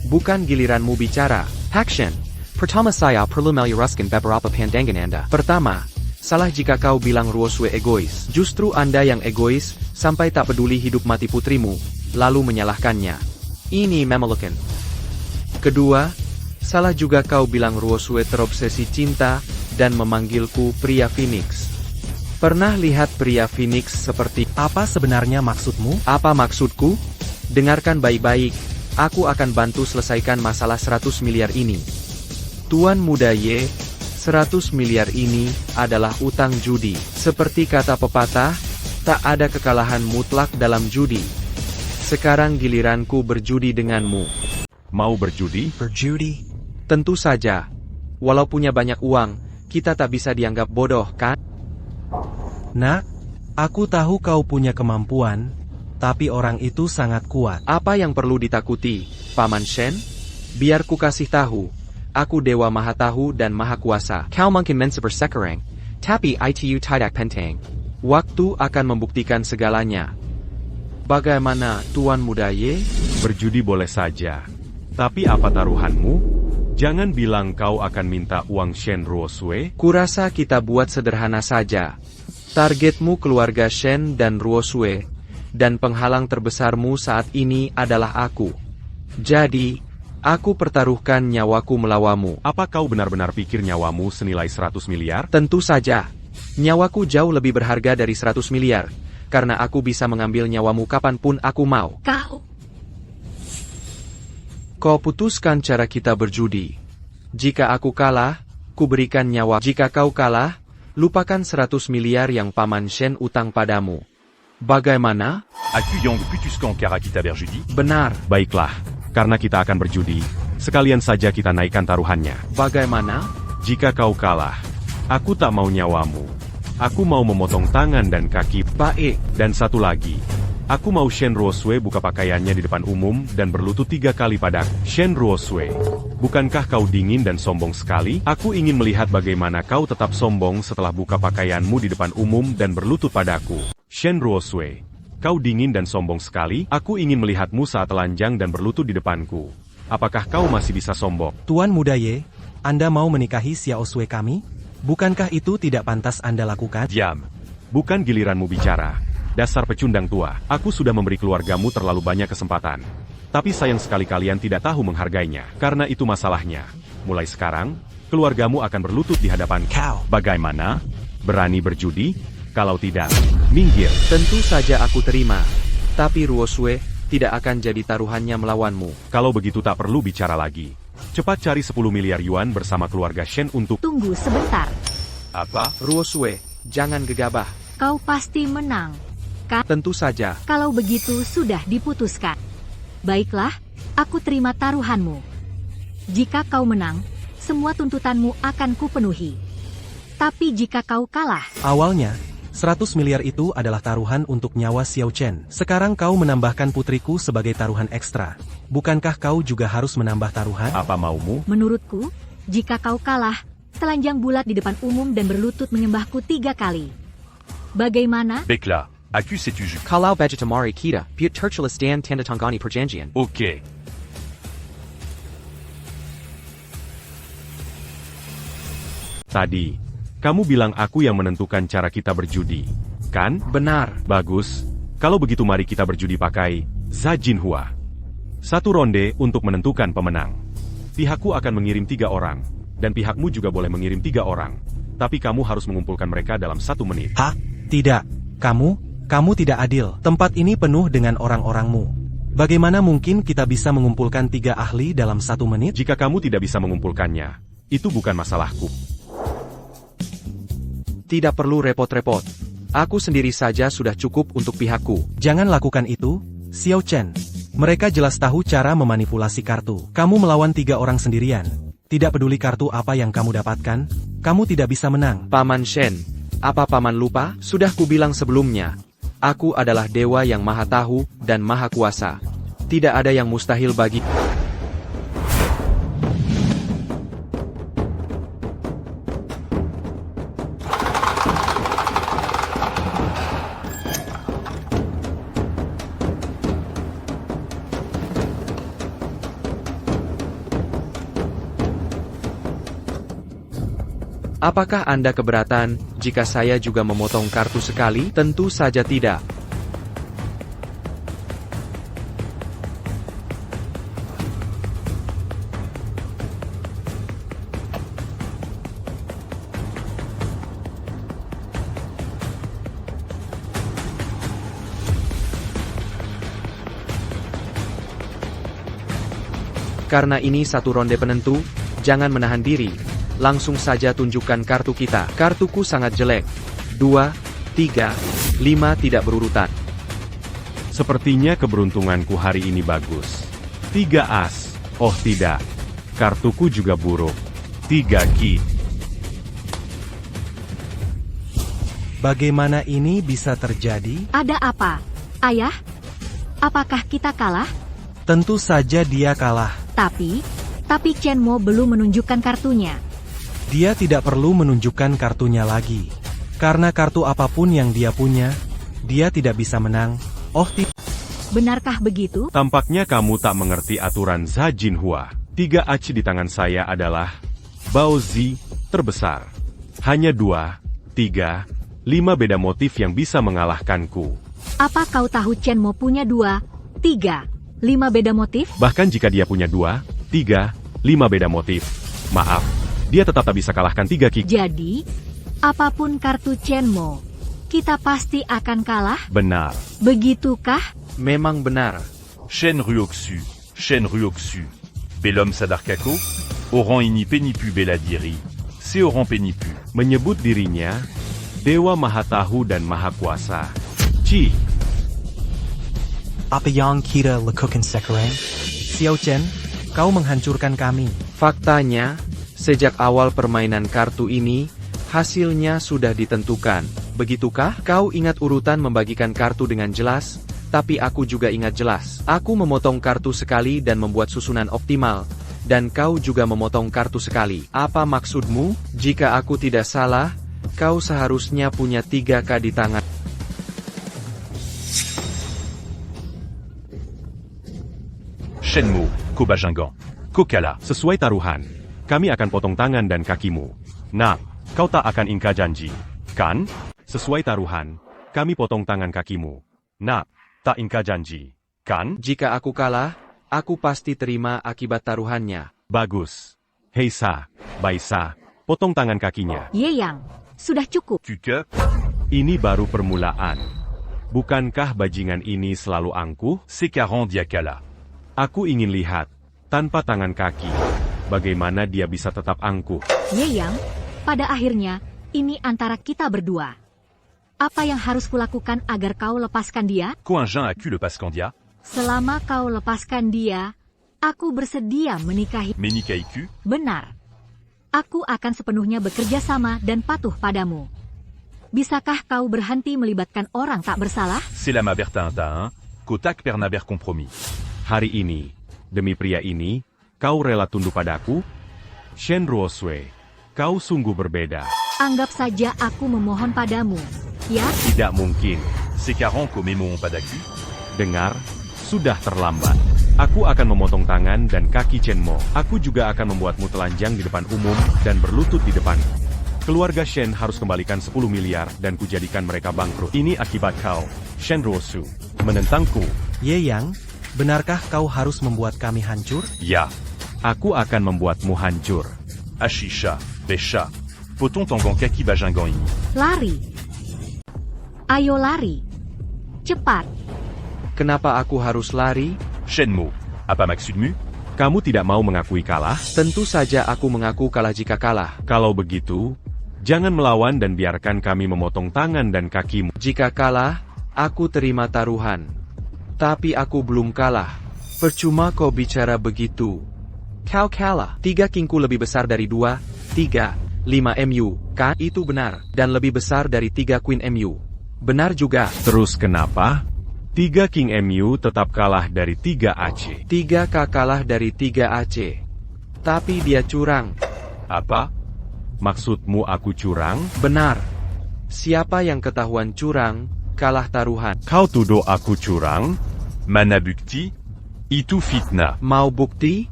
Bukan giliranmu bicara. Pak Shen, pertama saya perlu meluruskan beberapa pandangan Anda. Pertama, salah jika kau bilang Ruosue egois. Justru Anda yang egois, sampai tak peduli hidup mati putrimu, lalu menyalahkannya. Ini memalukan. Kedua, salah juga kau bilang Ruosue terobsesi cinta, dan memanggilku pria Phoenix. Pernah lihat pria Phoenix seperti... Apa sebenarnya maksudmu? Apa maksudku? Dengarkan baik-baik, aku akan bantu selesaikan masalah 100 miliar ini. Tuan Muda Ye, 100 miliar ini adalah utang judi. Seperti kata pepatah, tak ada kekalahan mutlak dalam judi. Sekarang giliranku berjudi denganmu. Mau berjudi? Berjudi? Tentu saja. Walau punya banyak uang, kita tak bisa dianggap bodoh, kan? Nak, aku tahu kau punya kemampuan, tapi orang itu sangat kuat. Apa yang perlu ditakuti, Paman Shen? Biar ku kasih tahu, aku Dewa Maha Tahu dan Maha Kuasa. Kau mungkin mensabar sekarang, tapi itu tidak penting. Waktu akan membuktikan segalanya. Bagaimana, Tuan Muda Ye? Berjudi boleh saja. Tapi apa taruhanmu? Jangan bilang kau akan minta uang Shen Ruosue. Kurasa kita buat sederhana saja. Targetmu keluarga Shen dan Ruosue, dan penghalang terbesarmu saat ini adalah aku. Jadi, aku pertaruhkan nyawaku melawanmu. Apa kau benar-benar pikir nyawamu senilai 100 miliar? Tentu saja. Nyawaku jauh lebih berharga dari 100 miliar, karena aku bisa mengambil nyawamu kapanpun aku mau. Kau putuskan cara kita berjudi. Jika aku kalah, ku berikan nyawa. Jika kau kalah, lupakan 100 miliar yang Paman Shen utang padamu. Bagaimana? As-tu yang putuskan cara kita berjudi? Benar. Baiklah, karena kita akan berjudi, sekalian saja kita naikkan taruhannya. Bagaimana? Jika kau kalah, aku tak mau nyawamu. Aku mau memotong tangan dan kaki. Baik. Dan satu lagi. Aku mau Shen Ruosue buka pakaiannya di depan umum dan berlutut 3 kali padaku. Shen Ruosue, bukankah kau dingin dan sombong sekali? Aku ingin melihat bagaimana kau tetap sombong setelah buka pakaianmu di depan umum dan berlutut padaku. Shen Ruosue, kau dingin dan sombong sekali? Aku ingin melihatmu saat telanjang dan berlutut di depanku. Apakah kau masih bisa sombong? Tuan Muda Ye, Anda mau menikahi Xiao Sui kami? Bukankah itu tidak pantas Anda lakukan? Diam. Bukan giliranmu bicara. Dasar pecundang tua, aku sudah memberi keluargamu terlalu banyak kesempatan. Tapi sayang sekali kalian tidak tahu menghargainya. Karena itu masalahnya. Mulai sekarang, keluargamu akan berlutut di hadapan kau. Bagaimana? Berani berjudi? Kalau tidak, minggir. Tentu saja aku terima. Tapi Ruosue tidak akan jadi taruhannya melawanmu. Kalau begitu tak perlu bicara lagi. Cepat cari 10 miliar yuan bersama keluarga Shen untuk... Tunggu sebentar. Apa? Ruosue, jangan gegabah. Kau pasti menang. Tentu saja. Kalau begitu sudah diputuskan. Baiklah, aku terima taruhanmu. Jika kau menang, semua tuntutanmu akan kupenuhi. Tapi jika kau kalah... Awalnya, 100 miliar itu adalah taruhan untuk nyawa Xiao Chen. Sekarang kau menambahkan putriku sebagai taruhan ekstra. Bukankah kau juga harus menambah taruhan? Apa maumu? Menurutku, jika kau kalah, telanjang bulat di depan umum dan berlutut menyembahku 3 kali. Bagaimana? Baiklah. Aku setuju. Kalau Vegetamari kita, Piet tertulis dan tanda tangani perjanjian. Oke. Tadi, kamu bilang aku yang menentukan cara kita berjudi, kan? Benar. Bagus. Kalau begitu mari kita berjudi pakai Za Jinhua. 1 ronde untuk menentukan pemenang. Pihakku akan mengirim 3 orang, dan pihakmu juga boleh mengirim 3 orang. Tapi kamu harus mengumpulkan mereka dalam 1 menit. Hah? Tidak. Kamu tidak adil. Tempat ini penuh dengan orang-orangmu. Bagaimana mungkin kita bisa mengumpulkan 3 ahli dalam 1 menit? Jika kamu tidak bisa mengumpulkannya, itu bukan masalahku. Tidak perlu repot-repot. Aku sendiri saja sudah cukup untuk pihakku. Jangan lakukan itu, Xiao Chen. Mereka jelas tahu cara memanipulasi kartu. Kamu melawan 3 orang sendirian. Tidak peduli kartu apa yang kamu dapatkan, kamu tidak bisa menang. Paman Shen, apa paman lupa? Sudah kubilang sebelumnya. Aku adalah dewa yang maha tahu dan maha kuasa. Tidak ada yang mustahil bagi... Apakah Anda keberatan jika saya juga memotong kartu sekali? Tentu saja tidak. Karena ini satu ronde penentu, jangan menahan diri. Langsung saja tunjukkan kartu kita. Kartuku sangat jelek. 2, 3, 5 tidak berurutan. Sepertinya keberuntunganku hari ini bagus. 3 as. Oh tidak. Kartuku juga buruk. 3 ki. Bagaimana ini bisa terjadi? Ada apa? Ayah? Apakah kita kalah? Tentu saja dia kalah. Tapi Chen Mo belum menunjukkan kartunya. Dia tidak perlu menunjukkan kartunya lagi. Karena kartu apapun yang dia punya, dia tidak bisa menang. Oh tidak. Benarkah begitu? Tampaknya kamu tak mengerti aturan Za Jinhua. 3 aci di tangan saya adalah Baozi terbesar. Hanya 2, 3, 5 beda motif yang bisa mengalahkanku. Apa kau tahu Chen Mo punya 2, 3, 5 beda motif? Bahkan jika dia punya 2, 3, 5 beda motif. Maaf, dia tetap tak bisa kalahkan 3 ki. Jadi, apapun kartu Chen Mo, kita pasti akan kalah? Benar. Begitukah? Memang benar. Shen Ruoxu, Shen Ruoxu. Belum Sadarkako, Oran ini penipu beladiri. Seoran penipu. Menyebut dirinya Dewa Maha Tahu dan Maha Kuasa. Ci. Apa yang kita lakukan sekarang? Xiao Chen, kau menghancurkan kami. Faktanya, sejak awal permainan kartu ini, hasilnya sudah ditentukan. Begitukah? Kau ingat urutan membagikan kartu dengan jelas, tapi aku juga ingat jelas. Aku memotong kartu sekali dan membuat susunan optimal, dan kau juga memotong kartu sekali. Apa maksudmu? Jika aku tidak salah, kau seharusnya punya 3K di tangan. Shenmo, Kobajingan, Kokala. Sesuai taruhan, kami akan potong tangan dan kakimu. Nah, kau tak akan ingkar janji, kan? Sesuai taruhan, kami potong tangan kakimu. Nah, tak ingkar janji, kan? Jika aku kalah, aku pasti terima akibat taruhannya. Bagus. Hei Sa, Baisa, potong tangan kakinya. Ye Yang, sudah cukup. Kuke, Ini baru permulaan. Bukankah bajingan ini selalu angkuh? Sekaran Diakala. Aku ingin lihat, tanpa tangan kaki, bagaimana dia bisa tetap angkuh. Ye Yang, pada akhirnya, ini antara kita berdua. Apa yang harus kulakukan agar kau lepaskan dia? Coingin a cu le Pascandia. Selama kau lepaskan dia, aku bersedia menikahi. Menikai Q. Benar. Aku akan sepenuhnya bekerja sama dan patuh padamu. Bisakah kau berhenti melibatkan orang tak bersalah? C'est la ma Bertinta, Kotak Pernaber compromis. Hari ini, demi pria ini, kau rela tunduk padaku? Shen Ruosui, kau sungguh berbeda. Anggap saja aku memohon padamu, ya? Tidak mungkin. Sekaran Komemo Padaku. Dengar, sudah terlambat. Aku akan memotong tangan dan kaki Chen Mo. Aku juga akan membuatmu telanjang di depan umum dan berlutut di depanku. Keluarga Shen harus kembalikan 10 miliar dan kujadikan mereka bangkrut. Ini akibat kau, Shen Ruosu, menentangku. Ye Yang, benarkah kau harus membuat kami hancur? Ya. Aku akan membuatmu hancur. Ashisha, Besha. Poton Tangan Kaki Bajingan ini. Lari. Ayo lari. Cepat. Kenapa aku harus lari? Shenmue, apa maksudmu? Kamu tidak mau mengakui kalah? Tentu saja aku mengaku kalah jika kalah. Kalau begitu, jangan melawan dan biarkan kami memotong tangan dan kakimu. Jika kalah, aku terima taruhan. Tapi aku belum kalah. Percuma kau bicara begitu. Kau kalah. 3 kingku lebih besar dari 2, 3, 5 MU, kan? Itu benar. Dan lebih besar dari 3 Queen MU. Benar juga. Terus kenapa? 3 King MU tetap kalah dari 3 AC. 3K kalah dari 3 AC. Tapi dia curang. Apa? Maksudmu aku curang? Benar. Siapa yang ketahuan curang, kalah taruhan. Kau tuduh aku curang? Mana bukti? Itu fitnah. Mau bukti?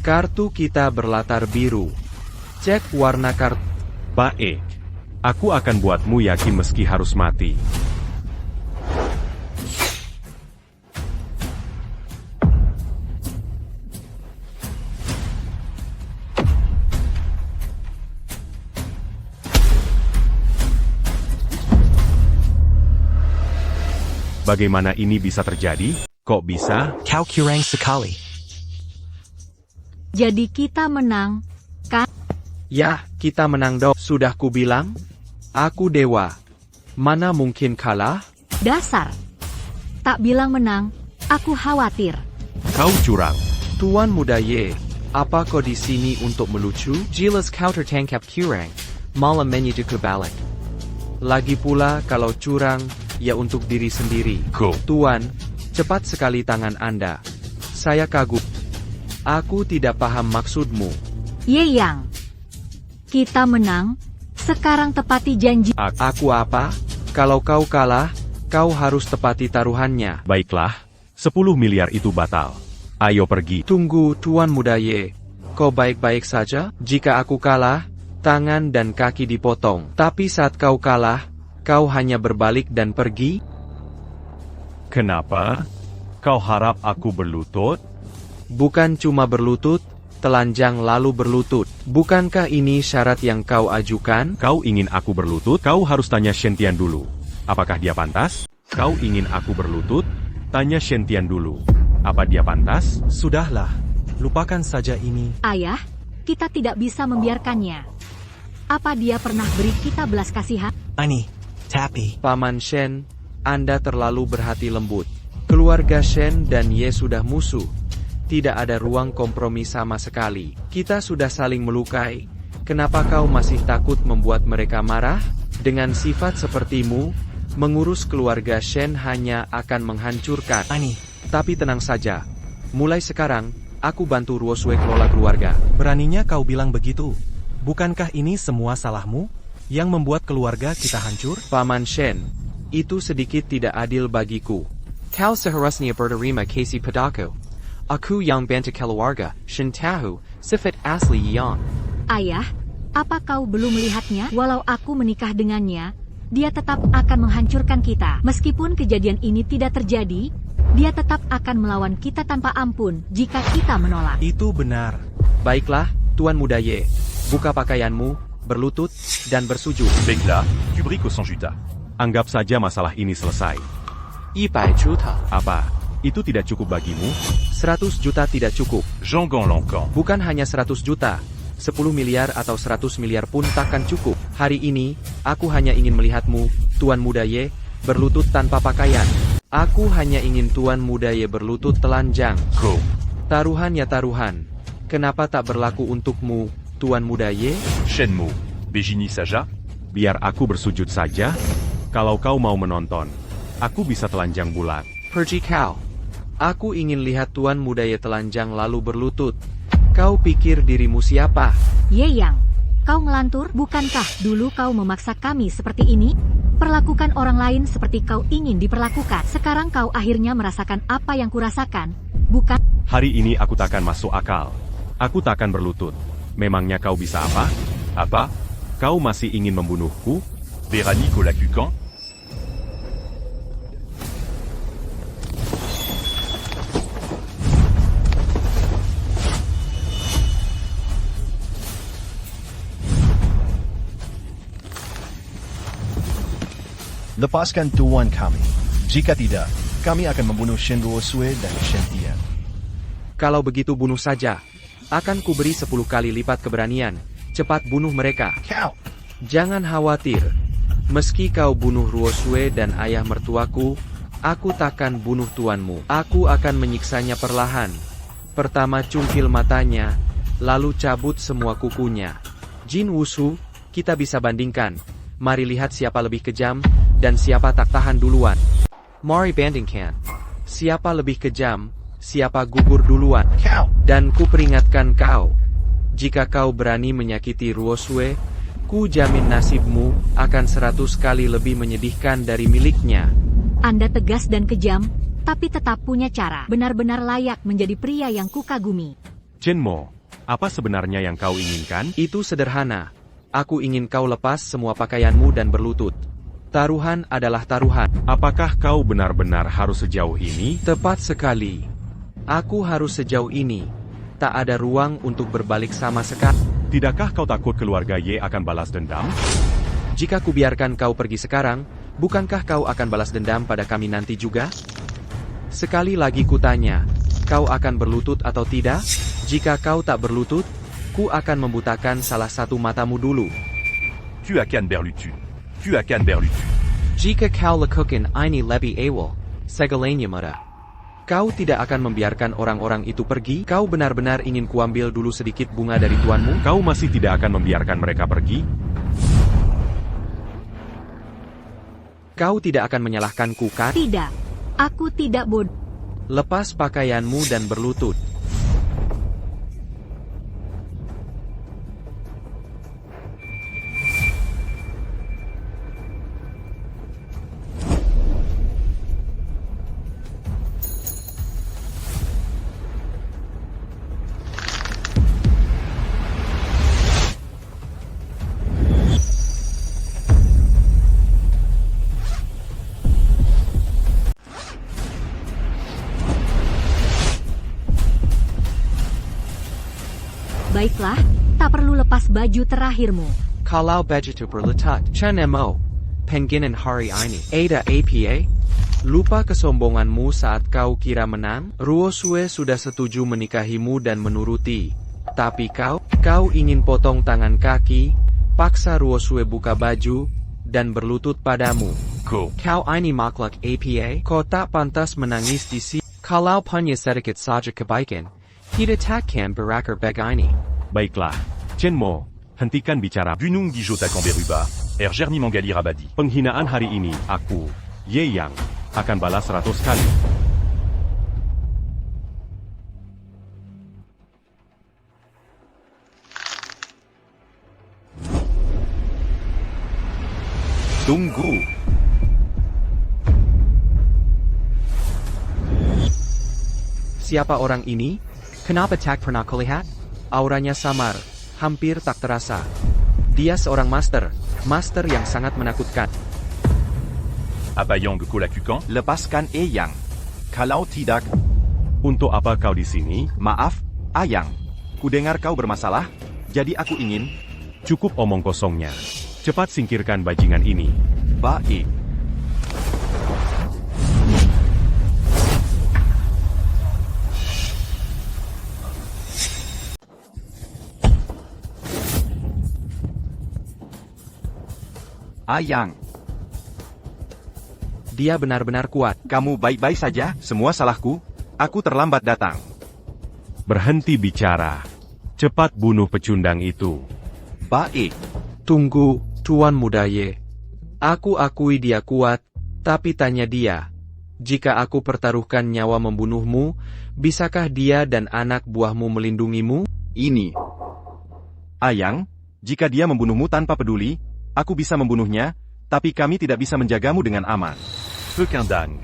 Kartu kita berlatar biru. Cek warna kartu. Baik. Aku akan buatmu yakin meski harus mati. Bagaimana ini bisa terjadi? Kok bisa? Kau kurang sekali. Jadi kita menang, kan? Ya, kita menang dong. Sudah kubilang? Aku dewa. Mana mungkin kalah? Dasar. Tak bilang menang, aku khawatir. Kau curang. Tuan Muda Ye, apa kau di sini untuk melucu? Jelas kau tertangkap curang, malah menyeduku balik. Lagi pula kalau curang, ya untuk diri sendiri. Go. Tuan, cepat sekali tangan Anda. Saya kagum. Aku tidak paham maksudmu. Ye Yang. Kita menang, sekarang tepati janji. Aku apa? Kalau kau kalah, kau harus tepati taruhannya. Baiklah, 10 miliar itu batal. Ayo pergi. Tunggu, Tuan Muda Ye. Kau baik-baik saja? Jika aku kalah, tangan dan kaki dipotong. Tapi saat kau kalah, kau hanya berbalik dan pergi? Kenapa? Kau harap aku berlutut? Bukan cuma berlutut, telanjang lalu berlutut. Bukankah ini syarat yang kau ajukan? Kau ingin aku berlutut? Kau harus tanya Shen-Tian dulu. Apakah dia pantas? Kau ingin aku berlutut? Tanya Shen-Tian dulu. Apa dia pantas? Sudahlah, lupakan saja ini. Ayah, kita tidak bisa membiarkannya. Apa dia pernah beri kita belas kasihan? Ani, tapi. Paman Shen, Anda terlalu berhati lembut. Keluarga Shen dan Ye sudah musuh. Tidak ada ruang kompromi sama sekali. Kita sudah saling melukai. Kenapa kau masih takut membuat mereka marah? Dengan sifat sepertimu, mengurus keluarga Shen hanya akan menghancurkan. Ani. Tapi tenang saja. Mulai sekarang, aku bantu Ruosue kelola keluarga. Beraninya kau bilang begitu? Bukankah ini semua salahmu? Yang membuat keluarga kita hancur? Paman Shen, itu sedikit tidak adil bagiku. Kau seharusnya berterima kasih padaku. Aku yang bantu keluarga, Shen tahu, sifat asli Yang. Ayah, apa kau belum melihatnya? Walau aku menikah dengannya, dia tetap akan menghancurkan kita. Meskipun kejadian ini tidak terjadi, dia tetap akan melawan kita tanpa ampun jika kita menolak. Itu benar. Baiklah, Tuan Muda Ye. Buka pakaianmu, berlutut, dan bersujud. Baiklah, tu briques au sang juta. Anggap saja masalah ini selesai. 100 juta. Apa? Itu tidak cukup bagimu? 100 juta tidak cukup. Jean-Gon Lancan. Bukan hanya 100 juta. 10 miliar atau 100 miliar pun takkan cukup. Hari ini, aku hanya ingin melihatmu, Tuan Muda Ye, berlutut tanpa pakaian. Aku hanya ingin Tuan Muda Ye berlutut telanjang. Go. Taruhan ya taruhan. Kenapa tak berlaku untukmu, Tuan Muda Ye? Shenmue, Begini saja? Biar aku bersujud saja? Kalau kau mau menonton, aku bisa telanjang bulat. Pergi kau. Aku ingin lihat Tuan Muda Ye telanjang lalu berlutut. Kau pikir dirimu siapa? Ye Yang, kau ngelantur? Bukankah dulu kau memaksa kami seperti ini? Perlakukan orang lain seperti kau ingin diperlakukan. Sekarang kau akhirnya merasakan apa yang kurasakan, bukan? Hari ini aku takkan masuk akal. Aku takkan berlutut. Memangnya kau bisa apa? Apa? Kau masih ingin membunuhku? Véronique Olacucan? Lepaskan tuan kami. Jika tidak, kami akan membunuh Shen Ruosue dan Shen Tian. Kalau begitu bunuh saja. Akan kuberi 10 kali lipat keberanian. Cepat bunuh mereka. Kau! Jangan khawatir. Meski kau bunuh Ruosue dan ayah mertuaku, aku takkan bunuh tuanmu. Aku akan menyiksanya perlahan. Pertama cungkil matanya, lalu cabut semua kukunya. Jin Wushu, kita bisa bandingkan. Mari lihat siapa lebih kejam, dan siapa tak tahan duluan. Mari bandingkan. Siapa lebih kejam, siapa gugur duluan. Kau! Dan ku peringatkan kau, jika kau berani menyakiti Ruosue, ku jamin nasibmu akan 100 kali lebih menyedihkan dari miliknya. Anda tegas dan kejam, tapi tetap punya cara. Benar-benar layak menjadi pria yang kukagumi. Chenmo, apa sebenarnya yang kau inginkan? Itu sederhana. Aku ingin kau lepas semua pakaianmu dan berlutut. Taruhan adalah taruhan. Apakah kau benar-benar harus sejauh ini? Tepat sekali. Aku harus sejauh ini. Tak ada ruang untuk berbalik sama sekali. Tidakkah kau takut keluarga Ye akan balas dendam? Jika kubiarkan kau pergi sekarang, bukankah kau akan balas dendam pada kami nanti juga? Sekali lagi kutanya, kau akan berlutut atau tidak? Jika kau tak berlutut, ku akan membutakan salah satu matamu dulu. Tu akan berlutu. Tu akan berlutu. Jika kau lakukan ini lebih awal, segalanya mudah. Kau tidak akan membiarkan orang-orang itu pergi? Kau benar-benar ingin kuambil dulu sedikit bunga dari tuanmu? Kau masih tidak akan membiarkan mereka pergi? Kau tidak akan menyalahkanku, kan? Tidak, aku tidak bodoh. Lepas pakaianmu dan berlutut. Baiklah, tak perlu lepas baju terakhirmu. Kalau begitu berletat. Chen Mo. Penginan hari ini. Ada APA? Lupa kesombonganmu saat kau kira menang? Ruosue sudah setuju menikahimu dan menuruti. Tapi kau ingin potong tangan kaki, paksa Ruosue buka baju, dan berlutut padamu. Kau ini makhluk APA? Kau tak pantas menangis di sini. Kalau punya sedikit saja kebaikan, kita takkan berakar begini. Baiklah, Chenmo, hentikan bicara. Bunung di Jotakan Beruba, Ergerni Mangali Rabadi. Penghinaan hari ini, aku, Ye Yang, akan balas 100 kali. Tunggu. Siapa orang ini? Kenapa tak pernah kulihat? Auranya samar, hampir tak terasa. Dia seorang master yang sangat menakutkan. Apa yang kau lakukan? Lepaskan Yang. Kalau tidak, Untuk apa kau di sini? maaf, Ayang. Kudengar kau bermasalah, jadi aku ingin... Cukup omong kosongnya. Cepat singkirkan bajingan ini. Baik. Ayang, Dia benar-benar kuat. kamu baik-baik saja? Semua salahku. Aku terlambat datang. Berhenti bicara. Cepat bunuh pecundang itu. Baik. Tunggu, Tuan Muda Ye. Aku akui dia kuat, tapi tanya dia. Jika aku pertaruhkan nyawa membunuhmu, bisakah dia dan anak buahmu melindungimu? Ini. Ayang, jika dia membunuhmu tanpa peduli, aku bisa membunuhnya, tapi kami tidak bisa menjagamu dengan aman. Pekindang.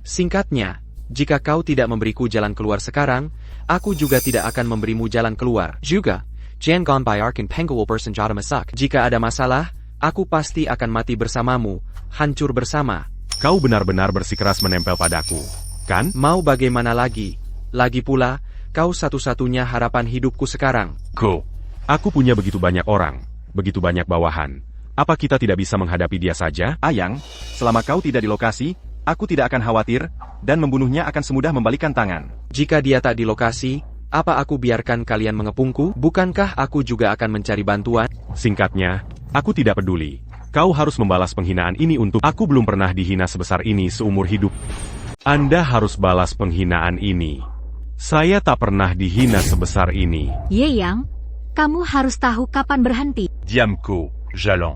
Singkatnya, jika kau tidak memberiku jalan keluar sekarang, aku juga tidak akan memberimu jalan keluar. Juga, jangan bayarkan penggawul bersenjata masak. Jika ada masalah, aku pasti akan mati bersamamu, hancur bersama. Kau benar-benar bersikeras menempel padaku, kan? Mau bagaimana lagi? Lagi pula, kau satu-satunya harapan hidupku sekarang. Aku punya begitu banyak orang, begitu banyak bawahan. Apa kita tidak bisa menghadapi dia saja? Ayang, selama kau tidak di lokasi, aku tidak akan khawatir, dan membunuhnya akan semudah membalikan tangan. Jika dia tak di lokasi, apa aku biarkan kalian mengepungku? Bukankah aku juga akan mencari bantuan? Singkatnya, aku tidak peduli. Kau harus membalas penghinaan ini untuk aku belum pernah dihina sebesar ini seumur hidup. Anda harus balas penghinaan ini. Saya tak pernah dihina sebesar ini. Ye Yang, kamu harus tahu kapan berhenti. Diamco, Jalan.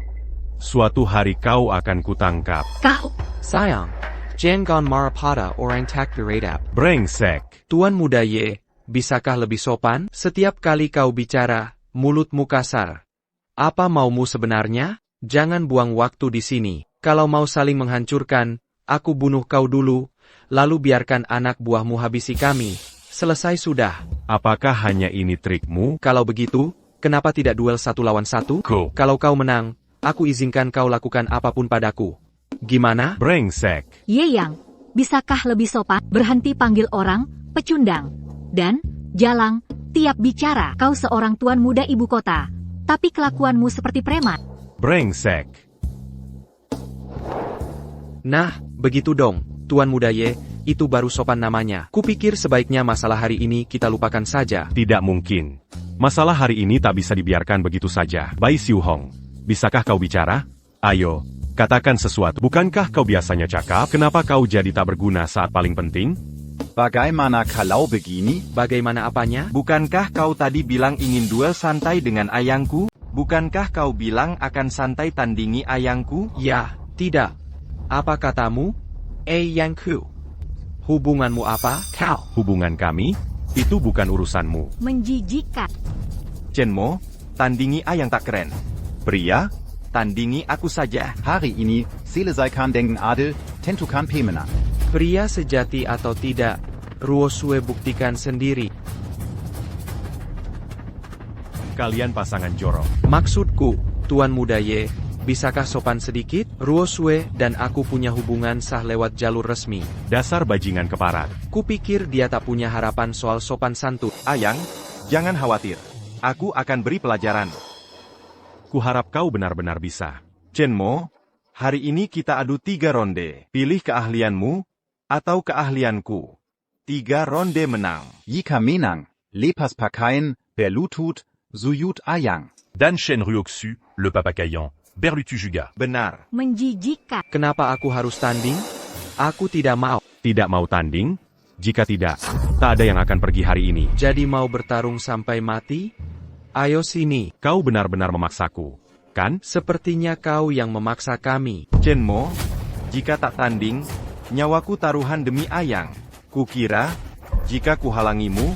Suatu hari kau akan kutangkap. Kau, Sayang, jangan marah pada orang tak beradab. Brengsek. Tuan Muda Ye, bisakah lebih sopan? Setiap kali kau bicara, mulutmu kasar. Apa maumu sebenarnya? Jangan buang waktu di sini. Kalau mau saling menghancurkan, aku bunuh kau dulu, lalu biarkan anak buahmu habisi kami. Selesai sudah. Apakah hanya ini trikmu? Kalau begitu, kenapa tidak duel 1 lawan 1? Go. Kalau kau menang, aku izinkan kau lakukan apapun padaku. Gimana? Brengsek. Ye Yang, bisakah lebih sopan? Berhenti panggil orang, pecundang. Dan, Jalang, tiap bicara, kau seorang tuan muda ibu kota. Tapi kelakuanmu seperti preman. Brengsek. Nah, begitu dong, Tuan Muda Ye, itu baru sopan namanya. Kupikir sebaiknya masalah hari ini kita lupakan saja. Tidak mungkin. Masalah hari ini tak bisa dibiarkan begitu saja. Bai Xiu Hong, bisakah kau bicara? Ayo, katakan sesuatu. Bukankah kau biasanya cakap? Kenapa kau jadi tak berguna saat paling penting? Bagaimana kalau begini? Bagaimana apanya? Bukankah kau tadi bilang ingin duel santai dengan ayangku? Bukankah kau bilang akan santai tandingi ayangku? Ya, tidak. Apa katamu? Yangku. Hubunganmu apa? Kau. Hubungan kami? Itu bukan urusanmu. Menjijikan. Chenmo, tandingi ayang tak keren. Pria, tandingi aku saja. Hari ini, selesaikan dengan adil, tentukan pemenang. Pria sejati atau tidak, Ruosue buktikan sendiri. Kalian pasangan jorok. Maksudku, Tuan Muda Ye, bisakah sopan sedikit? Ruosue dan aku punya hubungan sah lewat jalur resmi. Dasar bajingan keparat. Kupikir dia tak punya harapan soal sopan santun. Ayang, jangan khawatir. Aku akan beri pelajaran. Kuharap kau benar-benar bisa. Chenmo, hari ini kita adu 3 ronde. Pilih keahlianmu, atau keahlianku. 3 ronde menang. Jika menang, lepas pakaian, berlutut, Zuyut Ayang. Dan Shen Ruoxu, le Papakayan, Berlutu juga. Benar. Menjijikan. Kenapa aku harus tanding? Aku tidak mau. Tidak mau tanding? Jika tidak, tak ada yang akan pergi hari ini. Jadi mau bertarung sampai mati? Ayo sini. Kau benar-benar memaksaku, kan? Sepertinya kau yang memaksa kami. Chenmo, jika tak tanding, nyawaku taruhan demi ayang. Kukira, jika kuhalangimu,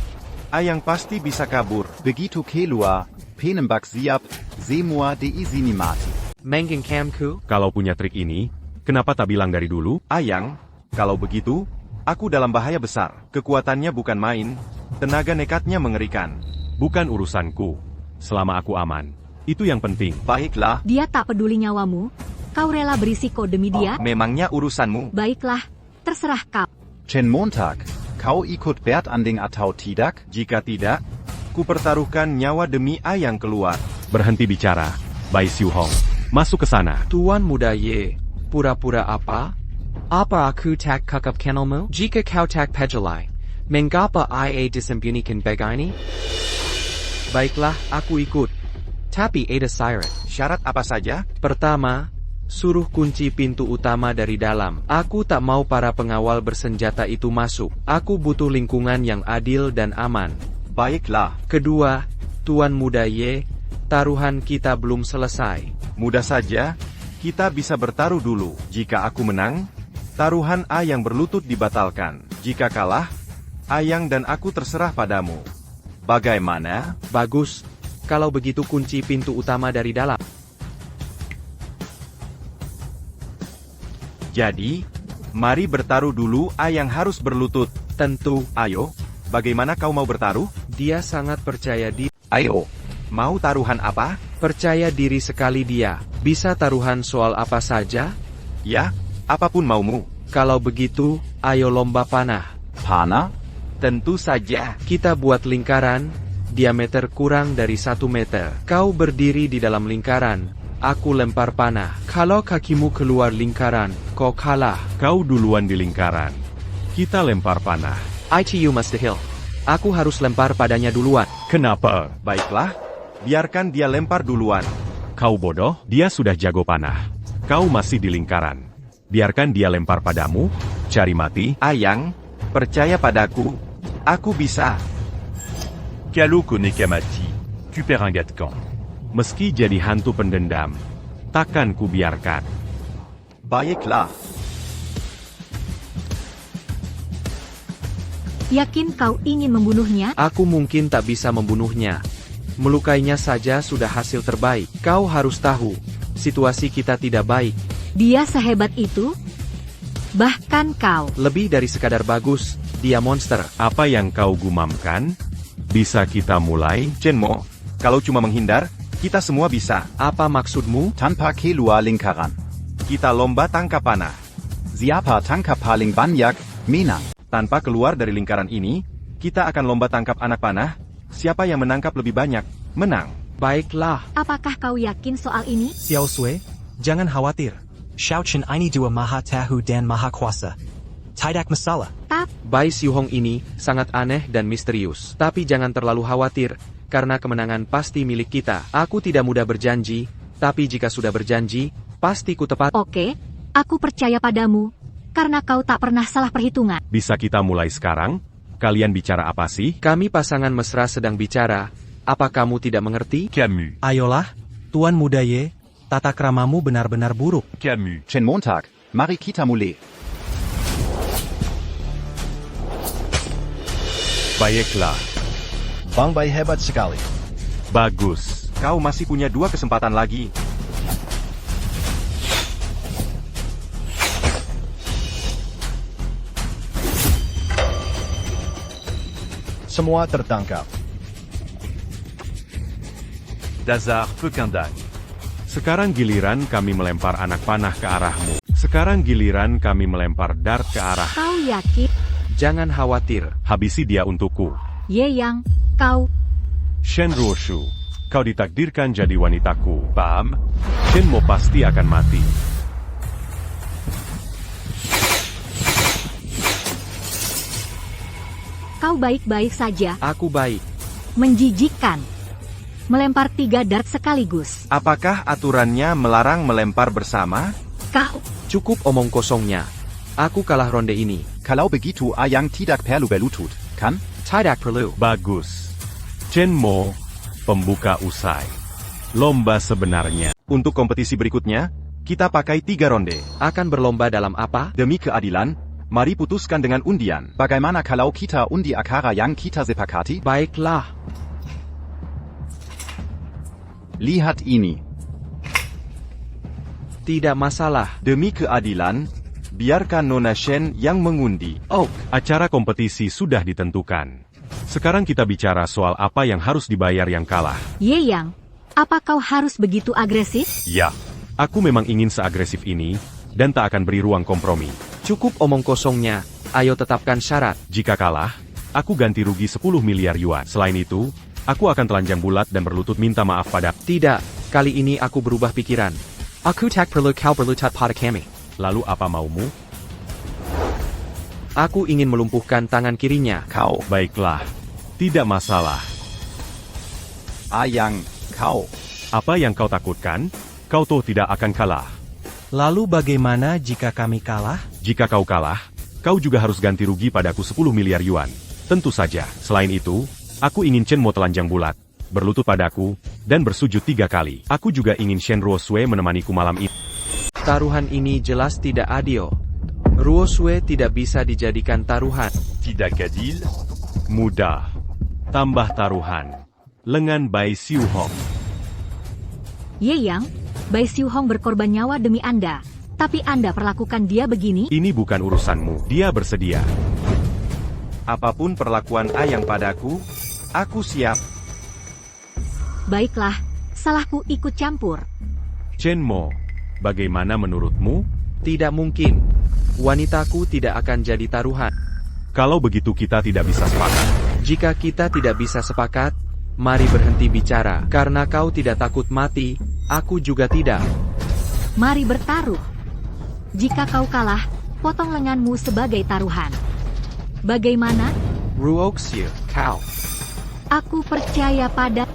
ayang pasti bisa kabur. Begitu keluar, penembak siap, semua diizini mati. Menggeng Kamku? Kalau punya trik ini, kenapa tak bilang dari dulu? Ayang, kalau begitu, aku dalam bahaya besar. Kekuatannya bukan main, tenaga nekatnya mengerikan. Bukan urusanku. Selama aku aman, itu yang penting. Baiklah. Dia tak peduli nyawamu. Kau rela berisiko demi dia? Memangnya urusanmu? Baiklah, terserah kau. Chen Montag, kau ikut bertanding atau tidak? Jika tidak, ku pertaruhkan nyawa demi ayang keluar. Berhenti bicara, Bai Xiu Hong. Masuk ke sana. Tuan Muda Ye, pura-pura apa? Apa aku tak kakap kenalmu? Jika kau tak pejelai, mengapa ia disembunyikan begini? Baiklah, aku ikut. Tapi ada syarat. Syarat apa saja? Pertama, suruh kunci pintu utama dari dalam. Aku tak mau para pengawal bersenjata itu masuk. Aku butuh lingkungan yang adil dan aman. Baiklah. Kedua, Tuan Muda Ye, taruhan kita belum selesai. Mudah saja, kita bisa bertaruh dulu. Jika aku menang, taruhan ayang berlutut dibatalkan. Jika kalah, ayang dan aku terserah padamu. Bagaimana? Bagus. Kalau begitu kunci pintu utama dari dalam. Jadi, mari bertaruh dulu. Ayang harus berlutut. Tentu. Ayo, bagaimana kau mau bertaruh? Dia sangat percaya diri. Ayo. Mau taruhan apa? Percaya diri sekali dia. Bisa taruhan soal apa saja? Ya, apapun maumu. Kalau begitu, ayo lomba panah. Panah? Tentu saja. Kita buat lingkaran, diameter kurang dari 1 meter. Kau berdiri di dalam lingkaran, Aku lempar panah. Kalau kakimu keluar lingkaran, kau kalah. Kau duluan di lingkaran. Kita lempar panah. ITU mustahil. Aku harus lempar padanya duluan. Kenapa? Baiklah, biarkan dia lempar duluan. Kau bodoh, dia sudah jago panah. Kau masih di lingkaran. Biarkan dia lempar padamu, cari mati. Ayang, percaya padaku. Aku bisa. Kalo connaît Kamati, tu perds un gars de camp. Meski jadi hantu pendendam, takkan ku biarkan. Baiklah. Yakin kau ingin membunuhnya? Aku mungkin tak bisa membunuhnya. Melukainya saja sudah hasil terbaik. Kau harus tahu, situasi kita tidak baik. Dia sehebat itu? Bahkan kau. Lebih dari sekadar bagus, dia monster. Apa yang kau gumamkan? Bisa kita mulai? Shenmo, kalau cuma menghindar, kita semua bisa. Apa maksudmu? Tanpa keluar lingkaran. Kita lomba tangkap panah. Siapa tangkap paling banyak, menang. Tanpa keluar dari lingkaran ini, kita akan lomba tangkap anak panah. Siapa yang menangkap lebih banyak, menang. Baiklah. Apakah kau yakin soal ini? Xiao Sui, jangan khawatir. Xiaochen ini dua maha tahu dan maha kuasa. Tidak masalah. Bai Xiuhong ini sangat aneh dan misterius. Tapi jangan terlalu khawatir, karena kemenangan pasti milik kita. Aku tidak mudah berjanji, tapi jika sudah berjanji, pasti ku tepat. Oke, aku percaya padamu, karena kau tak pernah salah perhitungan. Bisa kita mulai sekarang? Kalian bicara apa sih? Kami pasangan mesra sedang bicara. Apa kamu tidak mengerti? Camus. Ayolah, Tuan Muda Ye, tata kramamu benar-benar buruk. Camus. Chen Montag, mari kita mulai. Baiklah. Bang Bai hebat sekali. Bagus. Kau masih punya 2 kesempatan lagi. Semua tertangkap. Dazar Pekindag. Sekarang giliran kami melempar anak panah ke arahmu. Sekarang giliran kami melempar dart ke arah. Kau yakin? Jangan khawatir. Habisi dia untukku. Ye Yang, kau. Shen Ruoshu, kau ditakdirkan jadi wanitaku. Paham? Shenmo pasti akan mati. Kau baik-baik saja. Aku baik. Menjijikkan. Melempar 3 dart sekaligus. Apakah aturannya melarang melempar bersama? Kau. Cukup omong kosongnya. Aku kalah ronde ini. Kalau begitu Ayang tidak perlu berlutut, kan? Tidak perlu. Bagus. Shenmo, pembuka usai. Lomba sebenarnya. Untuk kompetisi berikutnya, kita pakai 3 ronde. Akan berlomba dalam apa? Demi keadilan, mari putuskan dengan undian. Bagaimana kalau kita undi akara yang kita sepakati? Baiklah. Lihat ini. Tidak masalah. Demi keadilan, biarkan Nona Shen yang mengundi. Oh, acara kompetisi sudah ditentukan. Sekarang kita bicara soal apa yang harus dibayar yang kalah. Ye Yang, apa kau harus begitu agresif? Ya, aku memang ingin seagresif ini, dan tak akan beri ruang kompromi. Cukup omong kosongnya. Ayo tetapkan syarat. Jika kalah, aku ganti rugi 10 miliar yuan. Selain itu, aku akan telanjang bulat dan berlutut minta maaf pada. Tidak, kali ini aku berubah pikiran. Aku tak perlu kau berlutut pada kami. Lalu apa maumu? Aku ingin melumpuhkan tangan kirinya. Kau. Baiklah. Tidak masalah. Ayang, kau. Apa yang kau takutkan? Kau toh tidak akan kalah. Lalu bagaimana jika kami kalah? Jika kau kalah, kau juga harus ganti rugi padaku 10 miliar yuan. Tentu saja. Selain itu, aku ingin Shenmo telanjang bulat, berlutut padaku, dan bersujud 3 kali. Aku juga ingin Shen Ruosui menemaniku malam ini. Taruhan ini jelas tidak adil. Ruosui tidak bisa dijadikan taruhan. Tidak adil? Mudah. Tambah taruhan. Lengan Bai Xiuhong. Ye Yang, Bai Xiuhong berkorban nyawa demi Anda. Tapi Anda perlakukan dia begini? Ini bukan urusanmu. Dia bersedia. Apapun perlakuan Ayang padaku, aku siap. Baiklah, salahku ikut campur. Shenmo, bagaimana menurutmu? Tidak mungkin. Wanitaku tidak akan jadi taruhan. Kalau begitu kita tidak bisa sepakat. Jika kita tidak bisa sepakat, Mari berhenti bicara. Karena kau tidak takut mati, aku juga tidak. Mari bertaruh. Jika kau kalah, potong lenganmu sebagai taruhan. Bagaimana? Ruoxie, kau. Aku percaya pada...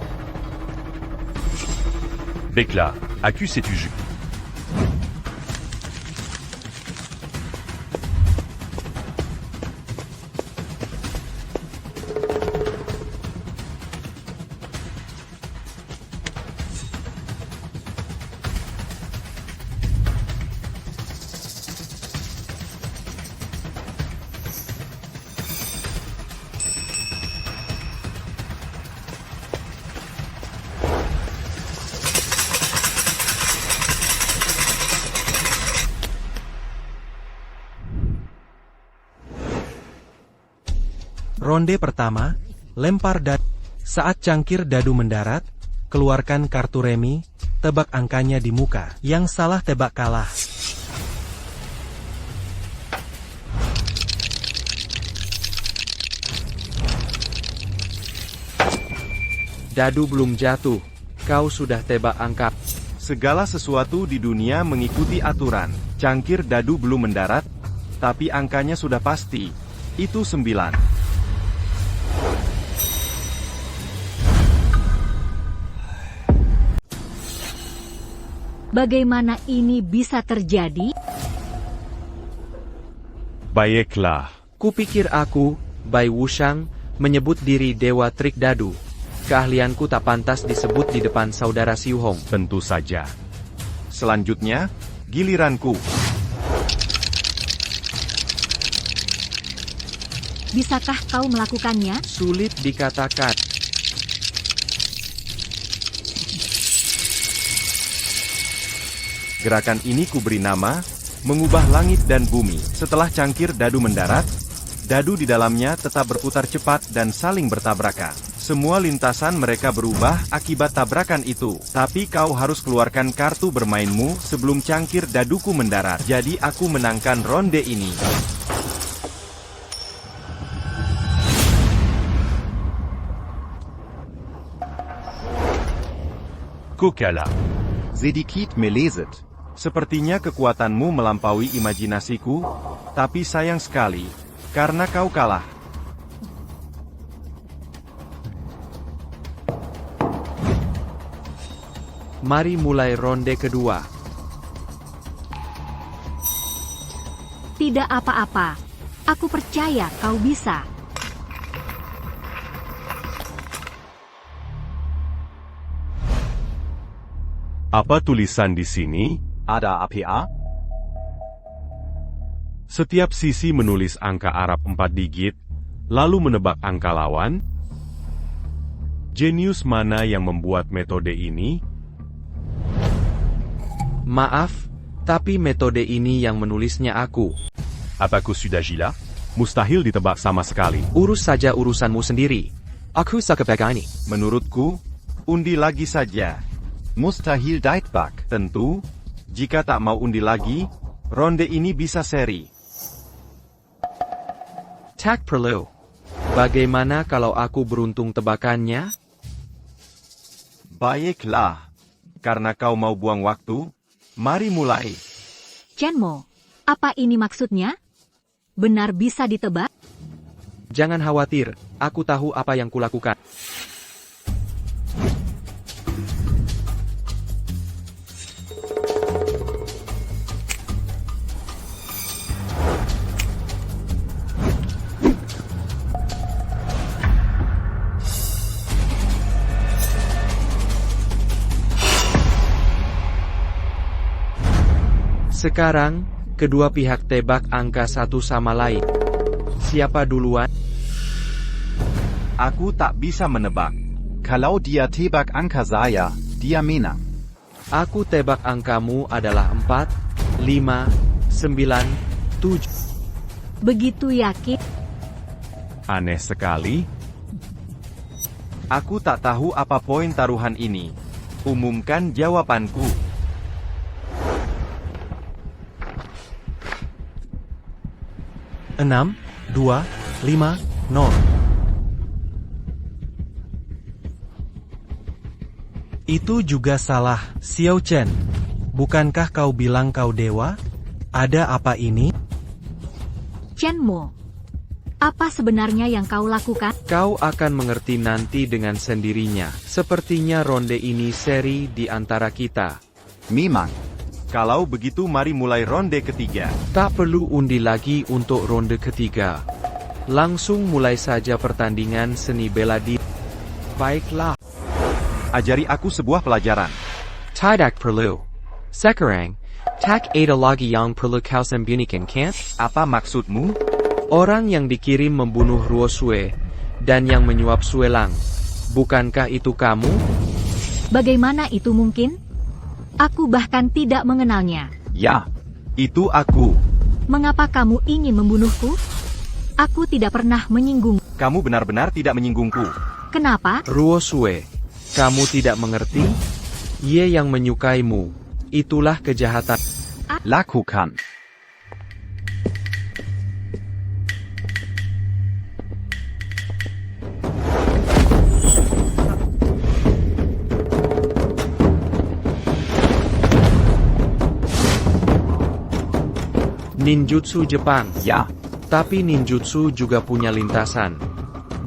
Bécla, accuse-tu jus. Ronde pertama, lempar dadu. Saat cangkir dadu mendarat, keluarkan kartu remi, tebak angkanya di muka. Yang salah tebak kalah. Dadu belum jatuh, kau sudah tebak angka. Segala sesuatu di dunia mengikuti aturan. Cangkir dadu belum mendarat, tapi angkanya sudah pasti. Itu 9. Bagaimana ini bisa terjadi? Baiklah. Kupikir aku, Bai Wushang, menyebut diri dewa trik dadu. Keahlianku tak pantas disebut di depan saudara Xu Hong. Tentu saja. Selanjutnya, giliranku. Bisakah kau melakukannya? Sulit dikatakan. Gerakan ini kuberi nama, mengubah langit dan bumi. Setelah cangkir dadu mendarat, dadu di dalamnya tetap berputar cepat dan saling bertabrakan. Semua lintasan mereka berubah akibat tabrakan itu. Tapi kau harus keluarkan kartu bermainmu sebelum cangkir daduku mendarat. Jadi aku menangkan ronde ini. Kokala. Sedikit meleset. Sepertinya kekuatanmu melampaui imajinasiku, tapi sayang sekali, karena kau kalah. Mari mulai ronde kedua. Tidak apa-apa. Aku percaya kau bisa. Apa tulisan di sini? Ada APA? Setiap sisi menulis angka Arab 4 digit, lalu menebak angka lawan. Jenius mana yang membuat metode ini? Maaf, tapi metode ini yang menulisnya aku. Abaco Sudagila? Mustahil ditebak sama sekali. Urus saja urusanmu sendiri. Aku suka ini. Menurutku, undi lagi saja. Mustahil Deitbak. Tentu, jika tak mau undi lagi, ronde ini bisa seri. Tak perlu. Bagaimana kalau aku beruntung tebakannya? Baiklah. Karena kau mau buang waktu, mari mulai. Chenmo, apa ini maksudnya? Benar bisa ditebak? Jangan khawatir, aku tahu apa yang kulakukan. Sekarang, kedua pihak tebak angka satu sama lain. Siapa duluan? Aku tak bisa menebak. Kalau dia tebak angka saya, dia menang. Aku tebak angkamu adalah 4, 5, 9, 7. Begitu yakin? Aneh sekali. Aku tak tahu apa poin taruhan ini. Umumkan jawabanku. 6, 2, 5, 0. Itu juga salah, Xiao Chen. Bukankah kau bilang kau dewa? Ada apa ini? Chen Mo, apa sebenarnya yang kau lakukan? Kau akan mengerti nanti dengan sendirinya. Sepertinya ronde ini seri di antara kita. Memang. Kalau begitu mari mulai ronde ketiga. Tak perlu undi lagi untuk ronde ketiga. Langsung mulai saja pertandingan seni bela diri. Baiklah. Ajari aku sebuah pelajaran. Tidak perlu. Sekarang, tak ada lagi yang perlu kau sembunyikan, kan? Apa maksudmu? Orang yang dikirim membunuh Ruo Sue, dan yang menyuap Sue Lang. Bukankah itu kamu? Bagaimana itu mungkin? Aku bahkan tidak mengenalnya. Ya, itu aku. Mengapa kamu ingin membunuhku? Aku tidak pernah menyinggung. Kamu benar-benar tidak menyinggungku. Kenapa? Ruo Sue, kamu tidak mengerti? Ye yang menyukaimu. Itulah kejahatan. Lakukan. Ninjutsu Jepang. Ya. Tapi ninjutsu juga punya lintasan.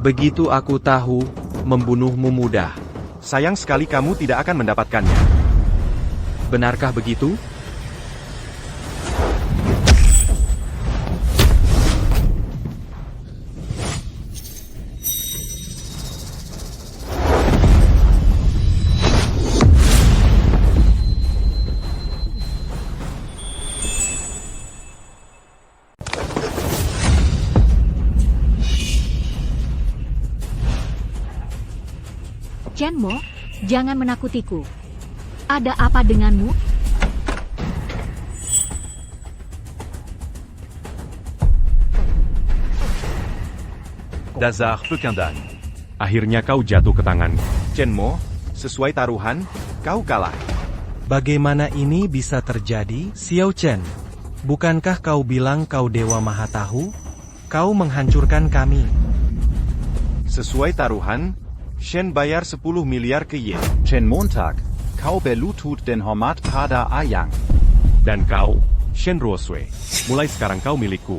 Begitu aku tahu, membunuhmu mudah. Sayang sekali kamu tidak akan mendapatkannya. Benarkah begitu? Chen Mo, jangan menakutiku. Ada apa denganmu? Dazar Pekindan. Akhirnya kau jatuh ke tanganku. Chen Mo, sesuai taruhan, kau kalah. Bagaimana ini bisa terjadi, Xiao Chen? Bukankah kau bilang kau Dewa Maha Tahu? Kau menghancurkan kami. Sesuai taruhan, Shen bayar 10 miliar ke Ye. Chen Montag, kau berlutut dan hormat pada Ayang. Dan kau, Shen Ruosue, mulai sekarang kau milikku.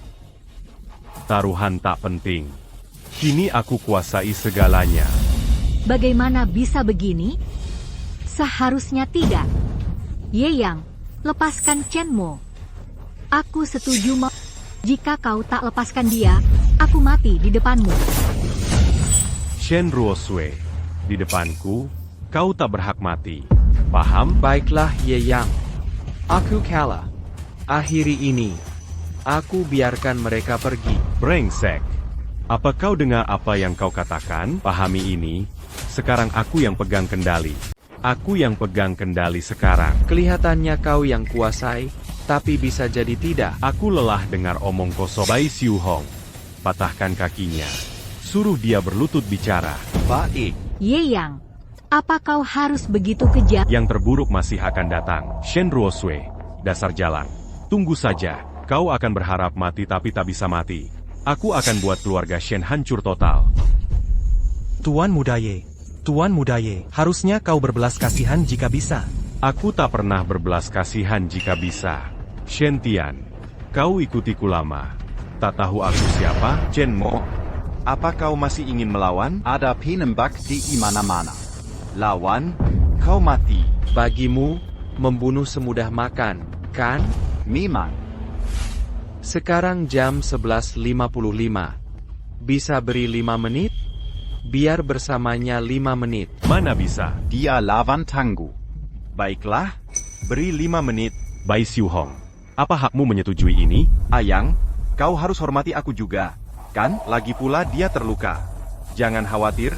Taruhan tak penting. Kini aku kuasai segalanya. Bagaimana bisa begini? Seharusnya tidak. Ye Yang, lepaskan Chen Mo. Aku setuju jika kau tak lepaskan dia, aku mati di depanmu. Shen Ruosue, di depanku, kau tak berhak mati. Paham? Baiklah Ye Yang. Aku kalah. Akhiri ini. Aku biarkan mereka pergi. Brengsek. Apa kau dengar apa yang kau katakan? Pahami ini. Sekarang aku yang pegang kendali. Aku yang pegang kendali sekarang. Kelihatannya kau yang kuasai, tapi bisa jadi tidak. Aku lelah dengar omong kosong. Bai Siu Hong. Patahkan kakinya. Suruh dia berlutut bicara. Baik. Ye Yang, apa kau harus begitu kejam? Yang terburuk masih akan datang. Shen Ruosue, dasar jalan. Tunggu saja. Kau akan berharap mati tapi tak bisa mati. Aku akan buat keluarga Shen hancur total. Tuan Muda Ye, harusnya kau berbelas kasihan jika bisa. Aku tak pernah berbelas kasihan jika bisa. Shen Tian, kau ikutiku lama. Tak tahu aku siapa? Chen Mo, apa kau masih ingin melawan? Ada penembak di mana-mana. Lawan, kau mati. Bagimu, membunuh semudah makan, kan? Memang. Sekarang jam 11.55. Bisa beri 5 menit? Biar bersamanya 5 menit. Mana bisa? Dia lawan tangguh. Baiklah, beri 5 menit. Bai Siu Hong, apa hakmu menyetujui ini? Ayang, kau harus hormati aku juga. Kan, lagi pula dia terluka. Jangan khawatir,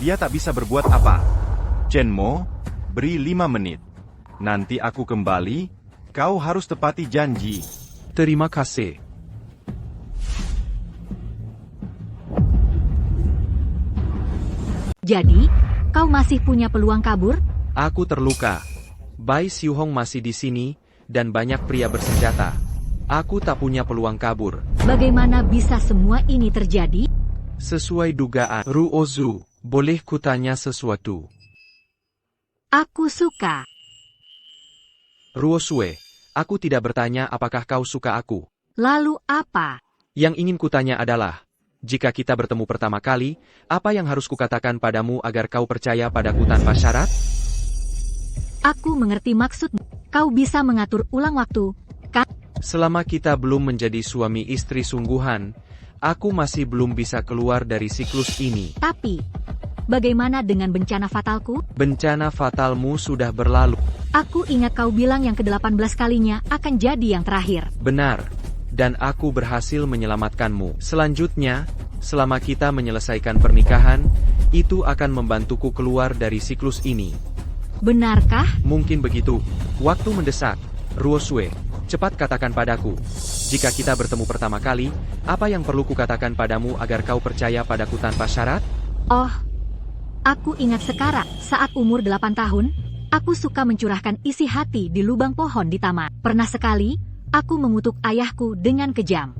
dia tak bisa berbuat apa. Chen Mo, beri 5 menit. Nanti aku kembali, kau harus tepati janji. Terima kasih. Jadi, kau masih punya peluang kabur? Aku terluka. Bai Siu Hong masih di sini, dan banyak pria bersenjata. Aku tak punya peluang kabur. Bagaimana bisa semua ini terjadi? Sesuai dugaan, Ruozu, boleh kutanya sesuatu? Aku suka. Ruosue, aku tidak bertanya apakah kau suka aku. Lalu apa? Yang ingin kutanya adalah, jika kita bertemu pertama kali, apa yang harus kukatakan padamu agar kau percaya padaku tanpa syarat? Aku mengerti maksudmu. Kau bisa mengatur ulang waktu, kan? Selama kita belum menjadi suami istri sungguhan, aku masih belum bisa keluar dari siklus ini. Tapi, bagaimana dengan bencana fatalku? Bencana fatalmu sudah berlalu. Aku ingat kau bilang yang ke-18 kalinya akan jadi yang terakhir. Benar, dan aku berhasil menyelamatkanmu. Selanjutnya, selama kita menyelesaikan pernikahan, itu akan membantuku keluar dari siklus ini. Benarkah? Mungkin begitu. Waktu mendesak. Ruosue, cepat katakan padaku. Jika kita bertemu pertama kali, apa yang perlu kukatakan padamu agar kau percaya padaku tanpa syarat? Oh, aku ingat sekarang, saat umur 8 tahun, aku suka mencurahkan isi hati di lubang pohon di taman. Pernah sekali, aku mengutuk ayahku dengan kejam.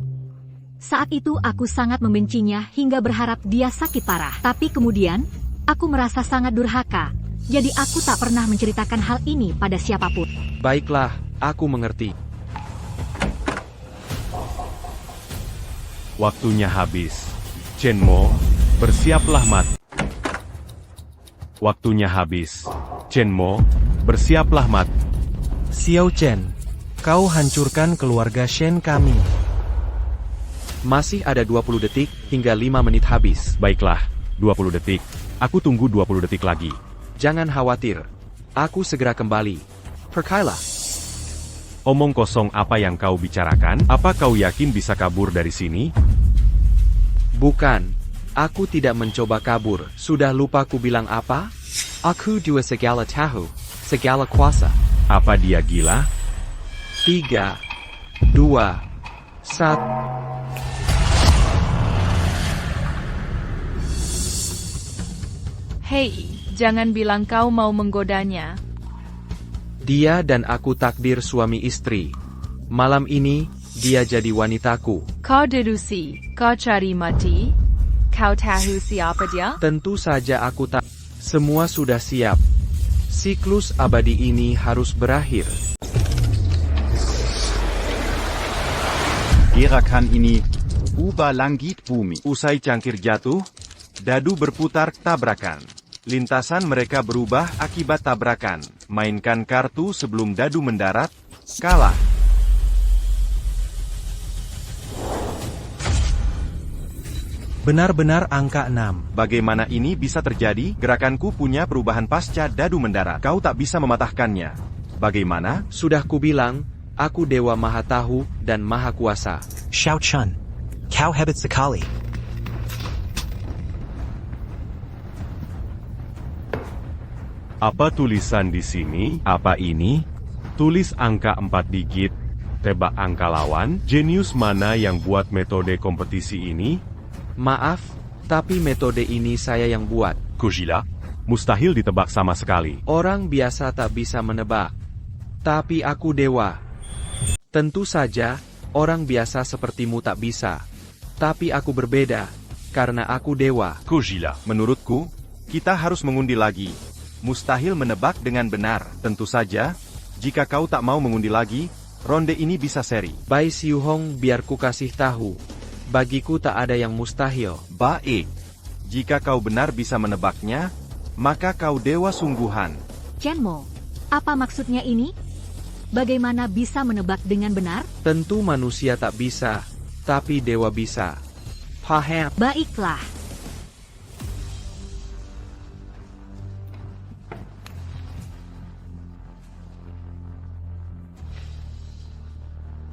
Saat itu aku sangat membencinya hingga berharap dia sakit parah. Tapi kemudian, aku merasa sangat durhaka. Jadi aku tak pernah menceritakan hal ini pada siapapun. Baiklah, aku mengerti. Waktunya habis. Chenmo, bersiaplah mati. Waktunya habis. Chenmo, bersiaplah mati. Xiao Chen, kau hancurkan keluarga Shen kami. Masih ada 20 detik hingga 5 menit habis. Baiklah, 20 detik. Aku tunggu 20 detik lagi. Jangan khawatir. Aku segera kembali. Percayalah. Omong kosong apa yang kau bicarakan? Apa kau yakin bisa kabur dari sini? Bukan. Aku tidak mencoba kabur. Sudah lupa ku bilang apa? Aku dua segala tahu. Segala kuasa. Apa dia gila? 3, 2, 1. Hei, jangan bilang kau mau menggodanya. Dia dan aku takdir suami istri. Malam ini, dia jadi wanitaku. Kau deduksi, kau cari mati. Kau tahu siapa dia? Tentu saja aku tak. Semua sudah siap. Siklus abadi ini harus berakhir. Gerakan ini, ubah langit bumi. Usai cangkir jatuh, dadu berputar tabrakan. Lintasan mereka berubah akibat tabrakan. Mainkan kartu sebelum dadu mendarat, kalah. Benar-benar angka 6. Bagaimana ini bisa terjadi? Gerakanku punya perubahan pasca dadu mendarat. Kau tak bisa mematahkannya. Bagaimana? Sudah kubilang, aku Dewa Maha Tahu dan Maha Kuasa. Xiao Chun, kau hebat sekali. Apa tulisan di sini? Apa ini? Tulis angka 4 digit. Tebak angka lawan. Jenius mana yang buat metode kompetisi ini? Maaf, tapi metode ini saya yang buat. Kujila? Mustahil ditebak sama sekali. Orang biasa tak bisa menebak. Tapi aku dewa. Tentu saja, orang biasa sepertimu tak bisa. Tapi aku berbeda, karena aku dewa. Kujila. Menurutku, kita harus mengundi lagi. Mustahil menebak dengan benar. Tentu saja, jika kau tak mau mengundi lagi, ronde ini bisa seri. Bai Siu Hong, biar ku kasih tahu. Bagiku tak ada yang mustahil. Baik. Jika kau benar bisa menebaknya, maka kau dewa sungguhan. Chenmo, apa maksudnya ini? Bagaimana bisa menebak dengan benar? Tentu manusia tak bisa, tapi dewa bisa. Paham? Baiklah.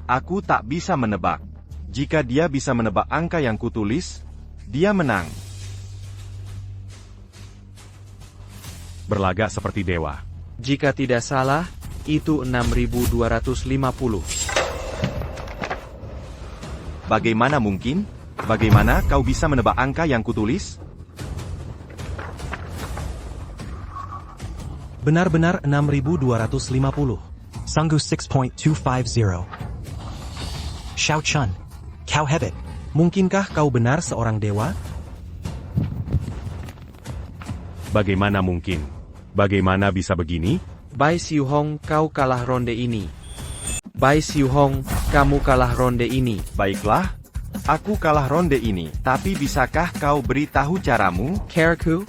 Aku tak bisa menebak. Jika dia bisa menebak angka yang kutulis, dia menang. Berlagak seperti dewa. Jika tidak salah, itu 6.250. Bagaimana mungkin? Bagaimana kau bisa menebak angka yang kutulis? Benar-benar 6.250. Sungguh 6.250. Xiao Chun, kau hebat. Mungkinkah kau benar seorang dewa? Bagaimana mungkin? Bagaimana bisa begini? Bai Xiu Hong, kau kalah ronde ini. Bai Xiu Hong, kamu kalah ronde ini. Baiklah, aku kalah ronde ini. Tapi bisakah kau beritahu caramu? Keraku,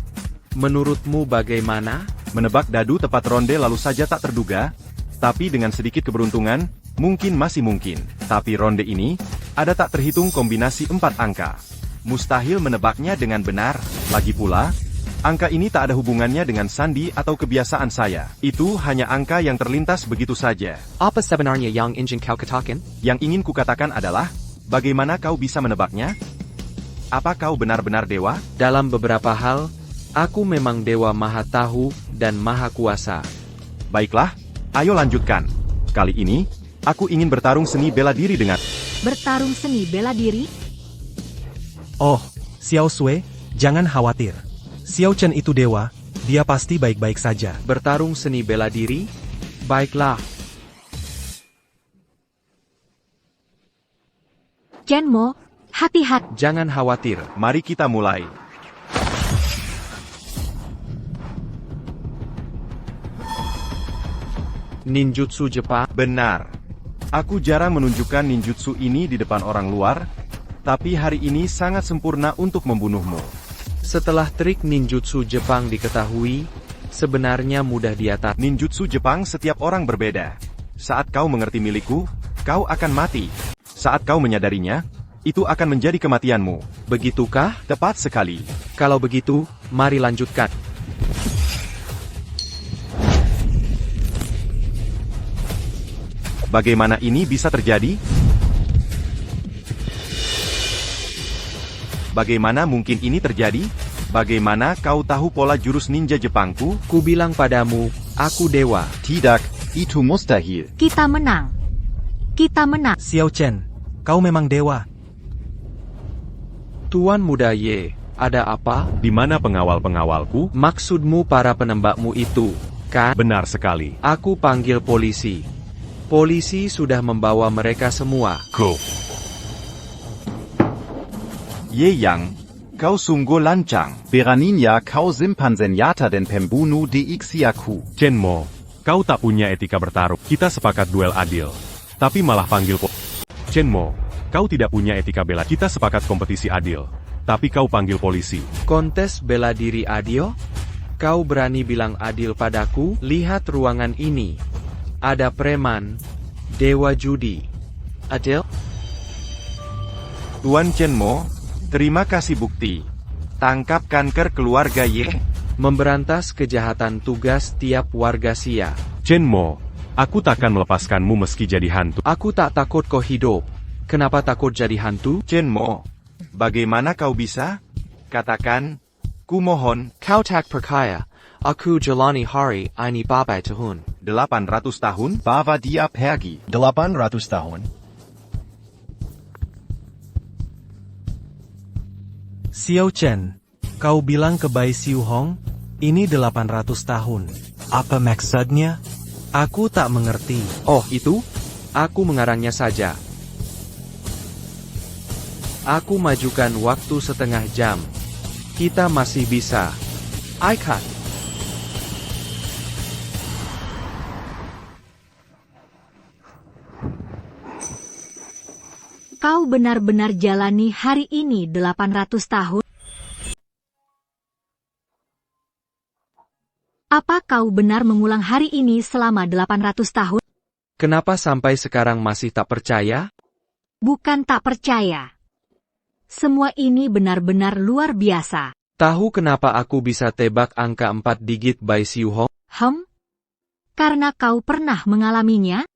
menurutmu bagaimana? Menebak dadu tepat ronde lalu saja tak terduga. Tapi dengan sedikit keberuntungan, mungkin masih mungkin. Tapi ronde ini, ada tak terhitung kombinasi 4 angka. Mustahil menebaknya dengan benar. Lagi pula, angka ini tak ada hubungannya dengan sandi atau kebiasaan saya. Itu hanya angka yang terlintas begitu saja. Apa sebenarnya yang ingin kau katakan? Yang ingin kukatakan adalah, bagaimana kau bisa menebaknya? Apa kau benar-benar dewa? Dalam beberapa hal, aku memang dewa maha tahu dan maha kuasa. Baiklah, ayo lanjutkan. Kali ini, aku ingin bertarung seni bela diri dengan... Bertarung seni bela diri? Oh, Xiao Sui, jangan khawatir. Xiao Chen itu dewa, dia pasti baik-baik saja. Bertarung seni bela diri? Baiklah. Chenmo, hati-hati. Jangan khawatir. Mari kita mulai. Ninjutsu Jepang? Benar. Aku jarang menunjukkan ninjutsu ini di depan orang luar, tapi hari ini sangat sempurna untuk membunuhmu. Setelah trik ninjutsu Jepang diketahui, sebenarnya mudah diatas. Ninjutsu Jepang setiap orang berbeda. Saat kau mengerti milikku, kau akan mati. Saat kau menyadarinya, itu akan menjadi kematianmu. Begitukah? Tepat sekali. Kalau begitu, mari lanjutkan. Bagaimana ini bisa terjadi? Bagaimana mungkin ini terjadi? Bagaimana kau tahu pola jurus ninja Jepangku? Ku bilang padamu, aku dewa. Tidak, itu mustahil. Kita menang. Kita menang. Xiao Chen, kau memang dewa. Tuan Muda Ye, ada apa? Di mana pengawal-pengawalku? Maksudmu para penembakmu itu, kan? Benar sekali. Aku panggil polisi. Polisi sudah membawa mereka semua. Go. Ye Yang, kau sungguh lancang. Beraninya kau simpan senjata dan pembunuh di Ixiaku. Chenmo, kau tak punya etika bertarung. Kita sepakat duel adil. Tapi malah panggil Chenmo, kau tidak punya etika bela. Kita sepakat kompetisi adil. Tapi kau panggil polisi. Kontes bela diri adil? Kau berani bilang adil padaku? Lihat ruangan ini. Ada preman, dewa judi. Adil? Tuan Chenmo, terima kasih bukti. Tangkap kanker keluarga Ye. Memberantas kejahatan tugas tiap warga Xia. Chenmo, aku takkan melepaskanmu meski jadi hantu. Aku tak takut kau hidup. Kenapa takut jadi hantu? Chenmo, bagaimana kau bisa? Katakan, kumohon. Kau tak percaya. Aku jalani hari ini babai tahun. 800 tahun? Bawa dia pergi. 800 tahun. Xiao Chen, kau bilang ke Bai Xiu Hong, ini 800 tahun. Apa maksudnya? Aku tak mengerti. Oh itu? Aku mengarangnya saja. Aku majukan waktu setengah jam. Kita masih bisa. Ikat. Kau benar-benar jalani hari ini 800 tahun? Apa kau benar mengulang hari ini selama 800 tahun? Kenapa sampai sekarang masih tak percaya? Bukan tak percaya. Semua ini benar-benar luar biasa. Tahu kenapa aku bisa tebak angka 4 digit Bai Xiu Hong? Karena kau pernah mengalaminya?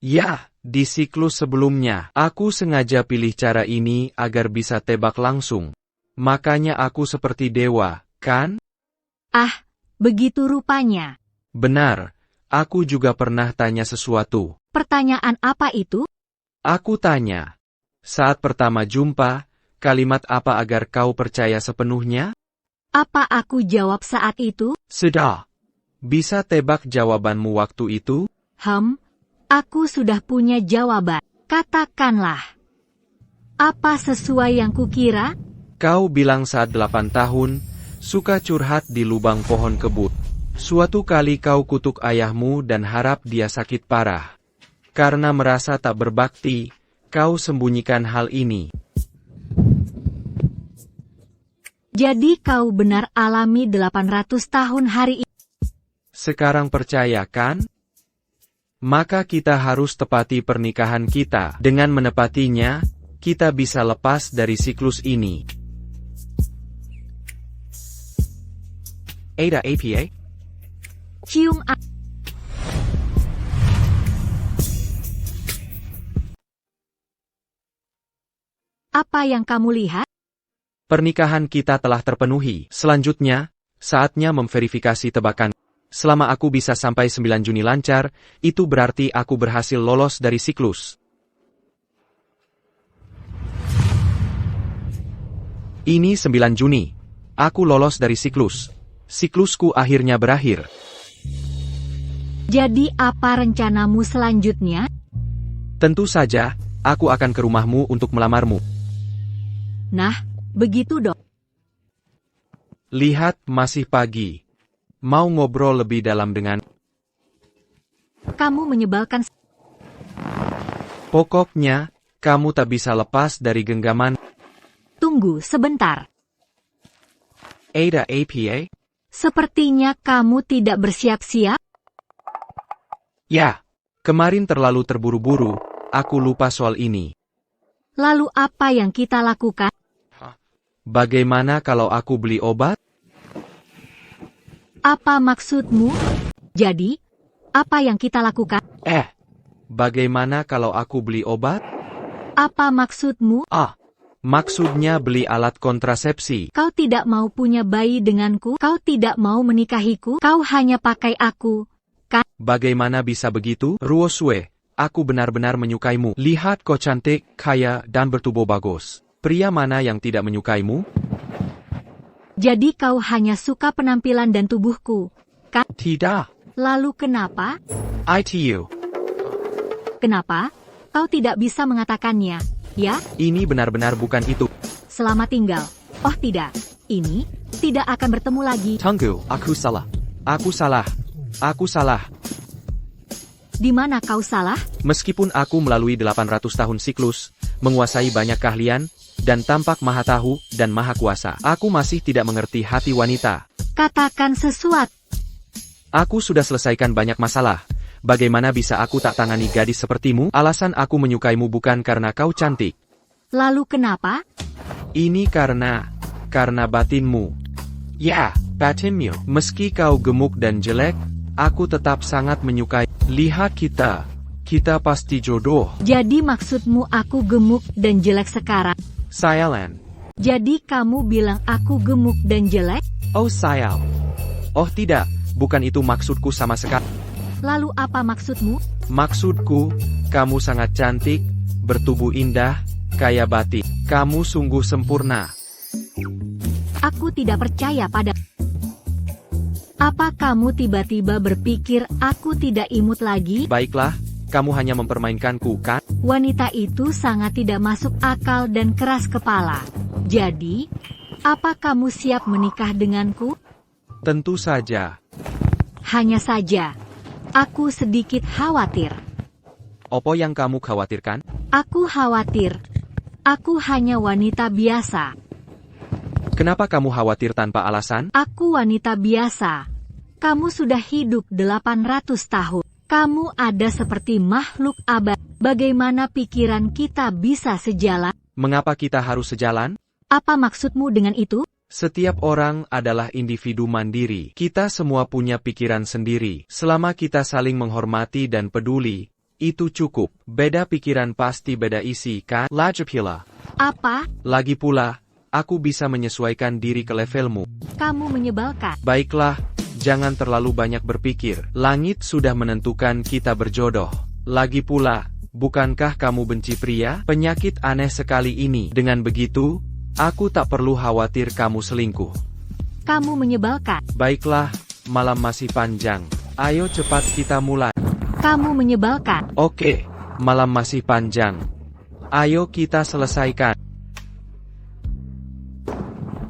Ya. Di siklus sebelumnya, aku sengaja pilih cara ini agar bisa tebak langsung. Makanya aku seperti dewa, kan? Ah, begitu rupanya. Benar, aku juga pernah tanya sesuatu. Pertanyaan apa itu? Aku tanya, saat pertama jumpa, kalimat apa agar kau percaya sepenuhnya? Apa aku jawab saat itu? Sudah. Bisa tebak jawabanmu waktu itu? Aku sudah punya jawaban. Katakanlah. Apa sesuai yang kukira? Kau bilang saat 8 tahun, suka curhat di lubang pohon kebun. Suatu kali kau kutuk ayahmu dan harap dia sakit parah. Karena merasa tak berbakti, kau sembunyikan hal ini. Jadi kau benar alami 800 tahun hari ini. Sekarang percaya kan? Maka kita harus tepati pernikahan kita. Dengan menepatinya, kita bisa lepas dari siklus ini. Ada APA? Cium apa yang kamu lihat? Pernikahan kita telah terpenuhi. Selanjutnya, saatnya memverifikasi tebakan. Selama aku bisa sampai 9 Juni lancar, itu berarti aku berhasil lolos dari siklus. Ini 9 Juni. Aku lolos dari siklus. Siklusku akhirnya berakhir. Jadi apa rencanamu selanjutnya? Tentu saja, aku akan ke rumahmu untuk melamarmu. Nah, begitu dong. Lihat, masih pagi. Mau ngobrol lebih dalam dengan... Kamu menyebalkan. Pokoknya, kamu tak bisa lepas dari genggaman. Tunggu sebentar. Ada APA? Sepertinya kamu tidak bersiap-siap. Ya, kemarin terlalu terburu-buru, aku lupa soal ini. Lalu apa yang kita lakukan? Bagaimana kalau aku beli obat? Apa maksudmu? Jadi, apa yang kita lakukan? Bagaimana kalau aku beli obat? Apa maksudmu? Maksudnya beli alat kontrasepsi. Kau tidak mau punya bayi denganku? Kau tidak mau menikahiku? Kau hanya pakai aku, kan? Bagaimana bisa begitu? Ruosue, aku benar-benar menyukaimu. Lihat kau cantik, kaya, dan bertubuh bagus. Pria mana yang tidak menyukaimu? Jadi kau hanya suka penampilan dan tubuhku, kan? Tidak. Lalu kenapa? ITU. Kenapa? Kau tidak bisa mengatakannya, ya? Ini benar-benar bukan itu. Selamat tinggal. Oh tidak, ini tidak akan bertemu lagi. Tunggu, aku salah. Aku salah. Aku salah. Di mana kau salah? Meskipun aku melalui 800 tahun siklus, menguasai banyak keahlian, dan tampak maha tahu dan maha kuasa, aku masih tidak mengerti hati wanita. Katakan sesuatu. Aku sudah selesaikan banyak masalah. Bagaimana bisa aku tak tangani gadis sepertimu? Alasan aku menyukaimu bukan karena kau cantik. Lalu kenapa? Ini karena batinmu. Ya, batinmu. Meski kau gemuk dan jelek, aku tetap sangat menyukai. Lihat kita pasti jodoh. Jadi maksudmu aku gemuk dan jelek sekarang? Sayalan. Jadi kamu bilang aku gemuk dan jelek? Oh sayang. Oh tidak, bukan itu maksudku sama sekali. Lalu apa maksudmu? Maksudku, kamu sangat cantik, bertubuh indah, kaya batin. Kamu sungguh sempurna. Aku tidak percaya pada... Apa kamu tiba-tiba berpikir aku tidak imut lagi? Baiklah, kamu hanya mempermainkanku, kan? Wanita itu sangat tidak masuk akal dan keras kepala. Jadi, apa kamu siap menikah denganku? Tentu saja. Hanya saja, aku sedikit khawatir. Apa yang kamu khawatirkan? Aku khawatir. Aku hanya wanita biasa. Kenapa kamu khawatir tanpa alasan? Aku wanita biasa. Kamu sudah hidup 800 tahun. Kamu ada seperti makhluk abadi. Bagaimana pikiran kita bisa sejalan? Mengapa kita harus sejalan? Apa maksudmu dengan itu? Setiap orang adalah individu mandiri. Kita semua punya pikiran sendiri. Selama kita saling menghormati dan peduli, itu cukup. Beda pikiran pasti beda isi, kan? Lagipula. Apa? Lagi pula, aku bisa menyesuaikan diri ke levelmu. Kamu menyebalkan. Baiklah, jangan terlalu banyak berpikir. Langit sudah menentukan kita berjodoh. Lagi pula, bukankah kamu benci pria? Penyakit aneh sekali ini. Dengan begitu, aku tak perlu khawatir kamu selingkuh. Kamu menyebalkan. Baiklah, malam masih panjang. Ayo cepat kita mulai. Kamu menyebalkan. Oke, malam masih panjang. Ayo kita selesaikan.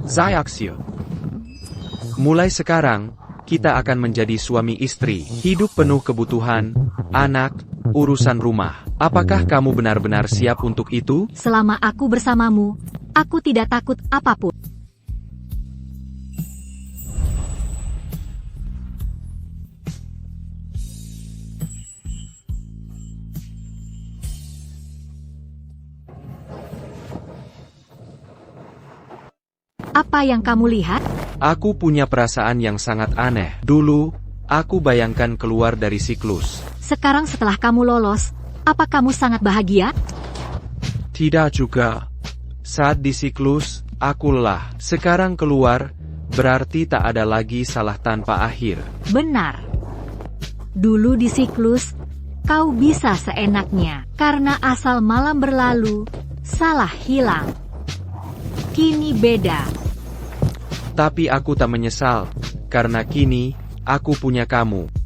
Zyaxio. Mulai sekarang, kita akan menjadi suami istri, hidup penuh kebutuhan, anak, urusan rumah. Apakah kamu benar-benar siap untuk itu? Selama aku bersamamu, aku tidak takut apapun. Apa yang kamu lihat? Aku punya perasaan yang sangat aneh. Dulu, aku bayangkan keluar dari siklus. Sekarang setelah kamu lolos, apa kamu sangat bahagia? Tidak juga. Saat di siklus, aku lelah. Sekarang keluar, berarti tak ada lagi salah tanpa akhir. Benar. Dulu di siklus, kau bisa seenaknya. Karena asal malam berlalu, salah hilang. Kini beda. Tapi aku tak menyesal, karena kini, aku punya kamu.